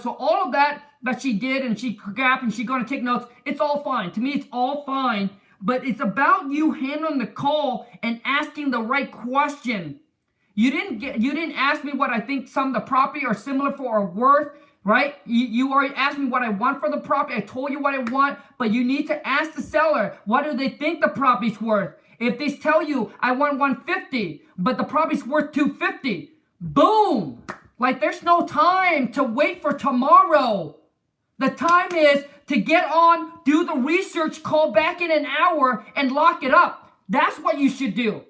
so all of that she did and she grabbed and she's going to take notes, it's all fine. To me, it's all fine. But it's about you handling the call and asking the right question. You didn't ask me what I think some of the property are similar for or worth, right? You already asked me what I want for the property. I told you what I want, but you need to ask the seller, what do they think the property's worth? If they tell you I want 150, but the property's worth 250, boom! Like there's no time to wait for tomorrow. The time is to get on, do the research, call back in an hour, and lock it up. That's what you should do.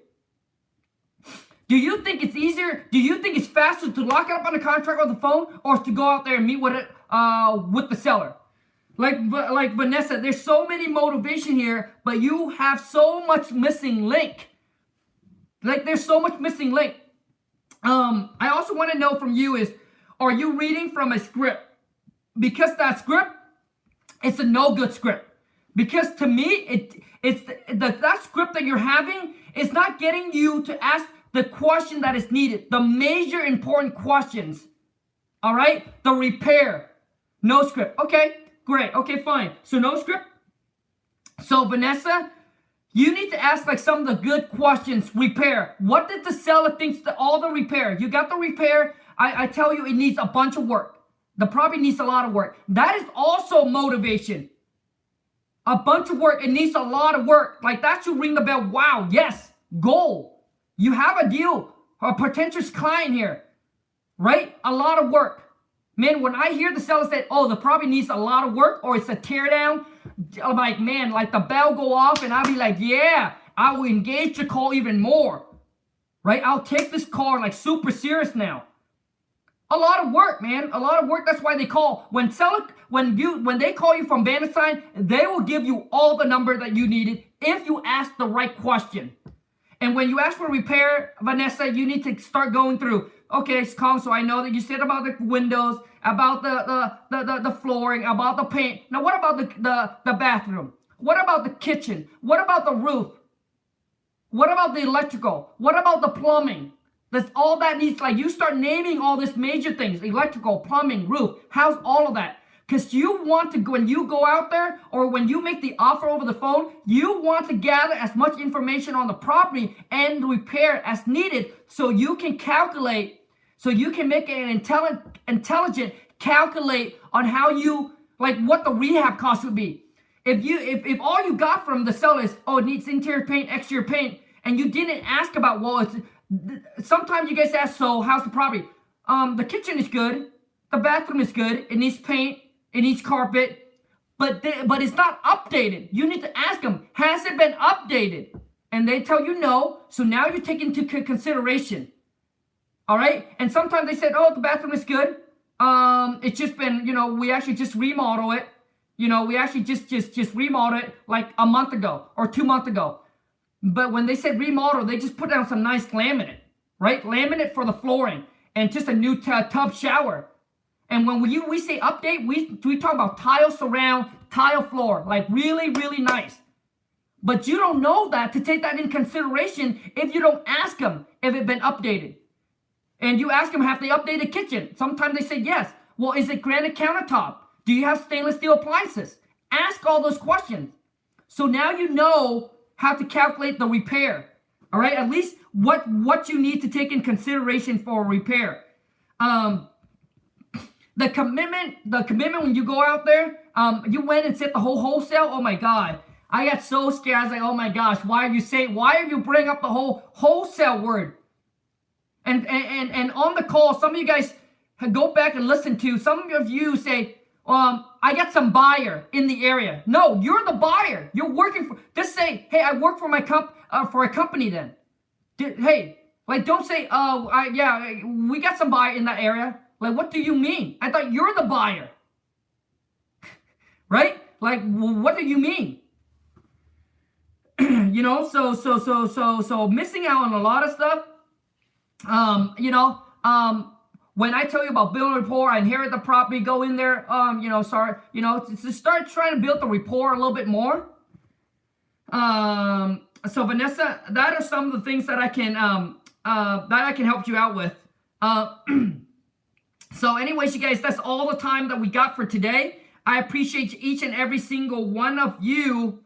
Do you think it's easier? Do you think it's faster to lock it up on a contract on the phone or to go out there and meet with it with the seller? Like Vanessa, there's so many motivation here, but you have so much missing link. Like there's so much missing link. I also want to know from you is, are you reading from a script? Because that script, it's a no good script. Because to me, that script that you're having is not getting you to ask the question that is needed, the major important questions. All right, the repair, no script. Okay, great. Okay, fine. So no script. So Vanessa, you need to ask like some of the good questions. Repair. What did the seller think? All the repair. You got the repair. I tell you, it needs a bunch of work. The property needs a lot of work. That is also motivation. A bunch of work. It needs a lot of work. Like that should ring the bell. Wow. Yes. Goal. You have a deal. A potential client here. Right? A lot of work. Man, when I hear the seller say, oh, the property needs a lot of work or it's a tear down, I'm like, man, like the bell go off and I'll be like, yeah, I will engage the call even more. Right? I'll take this call like super serious now. A lot of work, man. A lot of work. That's why they call. When they call you from Vandesign, they will give you all the number that you needed if you ask the right question. And when you ask for repair, Vanessa, you need to start going through. Okay, it's calm. So I know that you said about the windows, about the flooring, about the paint. Now, what about the bathroom? What about the kitchen? What about the roof? What about the electrical? What about the plumbing? That's all that needs, like you start naming all these major things, electrical, plumbing, roof, house, all of that. Because you want to, when you go out there or when you make the offer over the phone, you want to gather as much information on the property and repair as needed so you can calculate, so you can make an intelligent calculate on how you, like what the rehab cost would be. If all you got from the seller is, oh, it needs interior paint, exterior paint, and you didn't ask about, well, sometimes you guys ask, so how's the property? The kitchen is good. The bathroom is good. It needs paint. It needs carpet. But it's not updated. You need to ask them, has it been updated? And they tell you no. So now you take into consideration. All right? And sometimes they said, oh, the bathroom is good. It's just been, we actually just remodel it. We actually just remodeled it like a month ago or 2 months ago. But when they said remodel, they just put down some nice laminate, right? Laminate for the flooring and just a new tub shower. And when we say update, we talk about tile surround, tile floor, like really, really nice. But you don't know that to take that in consideration if you don't ask them if it's been updated. And you ask them, have they updated the kitchen? Sometimes they say yes. Well, is it granite countertop? Do you have stainless steel appliances? Ask all those questions. So now you know how to calculate the repair. All right, at least what you need to take in consideration for a repair. The commitment when you go out there, you went and said the whole wholesale. Oh my God, I got so scared. I was like, oh my gosh, why are you bringing up the whole wholesale word? And on the call, some of you guys go back and listen to. Some of you say, I got some buyer in the area. No, you're the buyer. You're working for. Just say, hey, I work for my for a company. Then, hey, like don't say, yeah, we got some buyer in that area. Like, what do you mean? I thought you're the buyer, right? Like, what do you mean? So missing out on a lot of stuff. When I tell you about building rapport, I inherit the property, go in there, to start trying to build the rapport a little bit more. So Vanessa, that are some of the things that I can help you out with. So anyways, you guys, that's all the time that we got for today. I appreciate each and every single one of you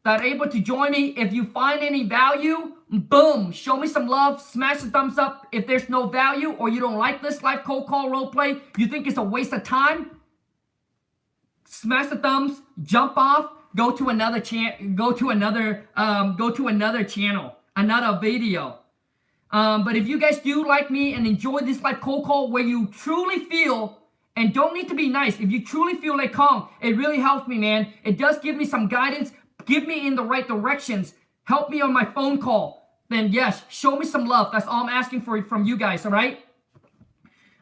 that are able to join me. If you find any value, boom, show me some love, smash the thumbs up. If there's no value or you don't like this live cold call role play, you think it's a waste of time, smash the thumbs, jump off, go to another channel, another video. But if you guys do like me and enjoy this live cold call where you truly feel, and don't need to be nice, if you truly feel like calm, it really helps me, man. It does give me some guidance, give me in the right directions, help me on my phone call. Then yes, show me some love. That's all I'm asking for from you guys, all right?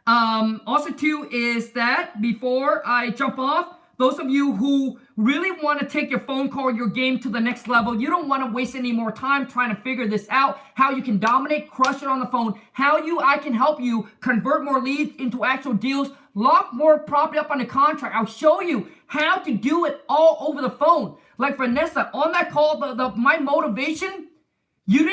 Also too is that before I jump off, those of you who really want to take your phone call, your game to the next level, you don't want to waste any more time trying to figure this out, how you can dominate, crush it on the phone, how I can help you convert more leads into actual deals, lock more property up on the contract. I'll show you how to do it all over the phone. Like Vanessa, on that call, my motivation, you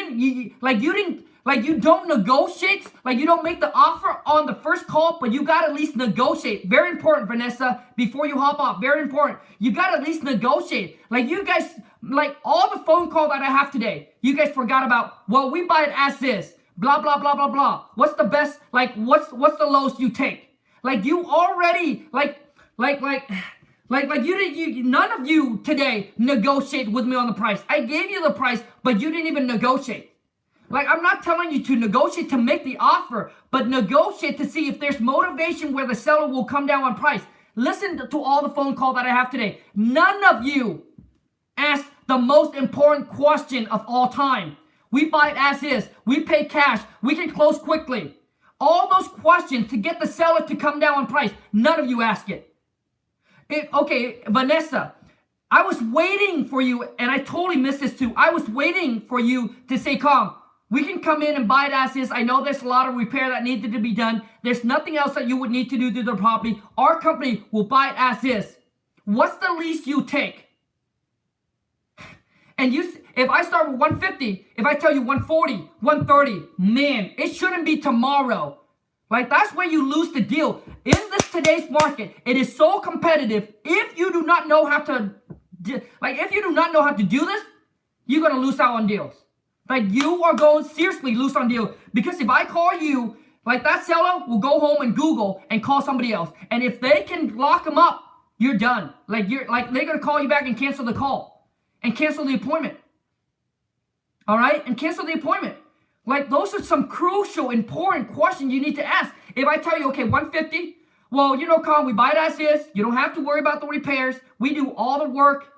don't negotiate, like you don't make the offer on the first call, but you got to at least negotiate. Very important, Vanessa, before you hop off, very important. You got to at least negotiate. Like you guys, like all the phone call that I have today, you guys forgot about, well, we buy it as is, blah, blah, blah, blah, blah. What's the best, like what's the lowest you take? Like you already, none of you today negotiate with me on the price. I gave you the price, but you didn't even negotiate. Like, I'm not telling you to negotiate to make the offer, but negotiate to see if there's motivation where the seller will come down on price. Listen to all the phone call that I have today. None of you asked the most important question of all time. We buy it as is. We pay cash. We can close quickly. All those questions to get the seller to come down on price. None of you ask it. Okay, Vanessa, I was waiting for you, and I totally missed this too. I was waiting for you to say, calm. We can come in and buy it as is. I know there's a lot of repair that needed to be done. There's nothing else that you would need to do to the property. Our company will buy it as is. What's the least you take? And if I start with 150, if I tell you 140, 130, man, it shouldn't be tomorrow. Like, that's where you lose the deal. In this today's market, it is so competitive. If you do not know how to, do this, you're going to lose out on deals. Like, you are going seriously lose on deal. Because if I call you, like, that seller will go home and Google and call somebody else. And if they can lock them up, you're done. Like, they're going to call you back and cancel the call. And cancel the appointment. All right? And cancel the appointment. Like, those are some crucial, important questions you need to ask. If I tell you, okay, 150, well, Colin, we buy it as is. You don't have to worry about the repairs. We do all the work.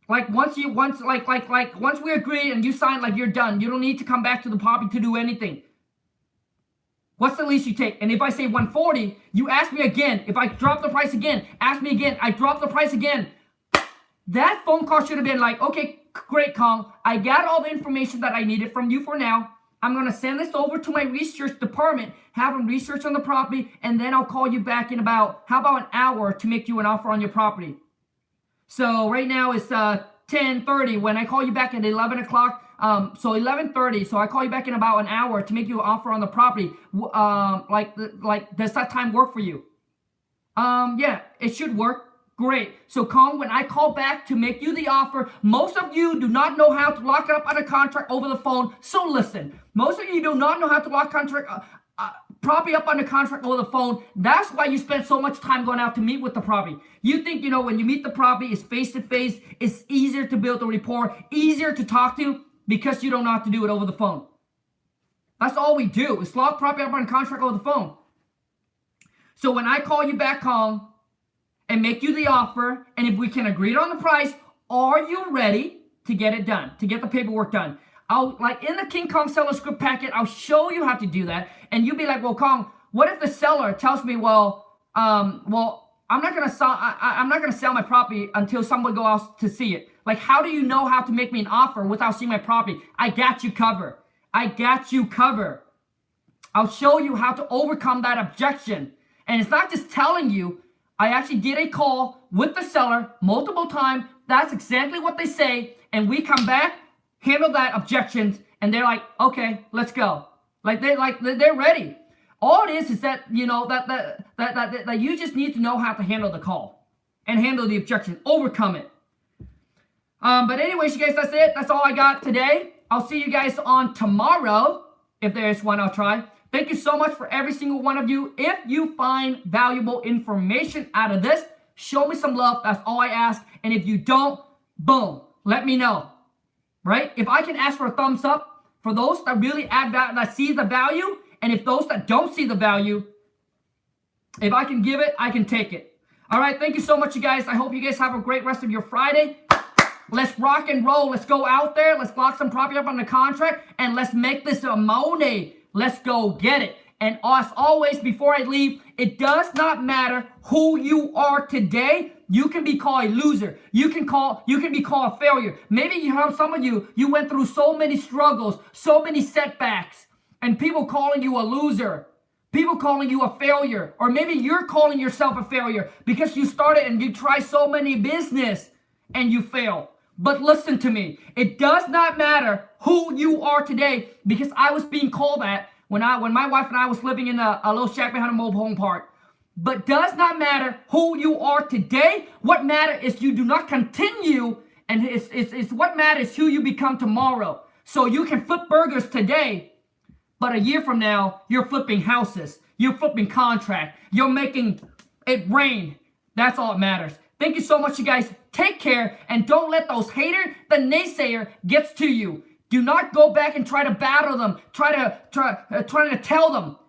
Like, once we agree and you sign, like, you're done. You don't need to come back to the property to do anything. What's the least you take? And if I say 140, you ask me again. If I drop the price again, ask me again. I drop the price again. That phone call should have been like, okay, great, Colin. I got all the information that I needed from you for now. I'm going to send this over to my research department, have them research on the property, and then I'll call you back in about an hour to make you an offer on your property. So right now it's 10:30. When I call you back at 11 o'clock, so 11:30, so I call you back in about an hour to make you an offer on the property. Does that time work for you? Yeah, it should work. Great. So Colin, when I call back to make you the offer, most of you do not know how to lock it up on a contract over the phone. So listen, most of you do not know how to lock property up on the contract over the phone. That's why you spend so much time going out to meet with the property. You think, when you meet the property, it's face-to-face, it's easier to build a rapport, easier to talk to, because you don't know how to do it over the phone. That's all we do, is lock property up on a contract over the phone. So when I call you back, Colin, and make you the offer, and if we can agree on the price, are you ready to get it done, to get the paperwork done? In the King Kong seller script packet, I'll show you how to do that, and you'll be like, well, Kong, what if the seller tells me, I'm not gonna sell my property until someone goes out to see it. Like, how do you know how to make me an offer without seeing my property? I got you covered. I'll show you how to overcome that objection. And it's not just telling you. I actually did a call with the seller multiple times. That's exactly what they say. And we come back, handle that objections, and they're like, okay, let's go. They're ready. All it is that, you know, that you just need to know how to handle the call and handle the objection, overcome it. But anyways, you guys, that's it. That's all I got today. I'll see you guys on tomorrow. If there's one, I'll try. Thank you so much for every single one of you. If you find valuable information out of this, show me some love. That's all I ask. And if you don't, boom, let me know. Right? If I can ask for a thumbs up for those that really add value, that see the value, and if those that don't see the value, if I can give it, I can take it. All right, thank you so much, you guys. I hope you guys have a great rest of your Friday. Let's rock and roll. Let's go out there. Let's lock some property up on the contract, and let's make this a money. Let's go get it. And as always, before I leave, it does not matter who you are today. You can be called a loser. You can be called a failure. Maybe you have some of you went through so many struggles, so many setbacks, and people calling you a loser, people calling you a failure, or maybe you're calling yourself a failure because you started and you try so many business and you fail. But listen to me, it does not matter who you are today, because I was being called that when my wife and I was living in a little shack behind a mobile home park. But does not matter who you are today. What matters is you do not continue, and it's what matters who you become tomorrow. So you can flip burgers today, but a year from now, you're flipping houses. You're flipping contract. You're making it rain. That's all that matters. Thank you so much, you guys. Take care, and don't let those hater, the naysayer, gets to you. Do not go back and try to battle them. Try to tell them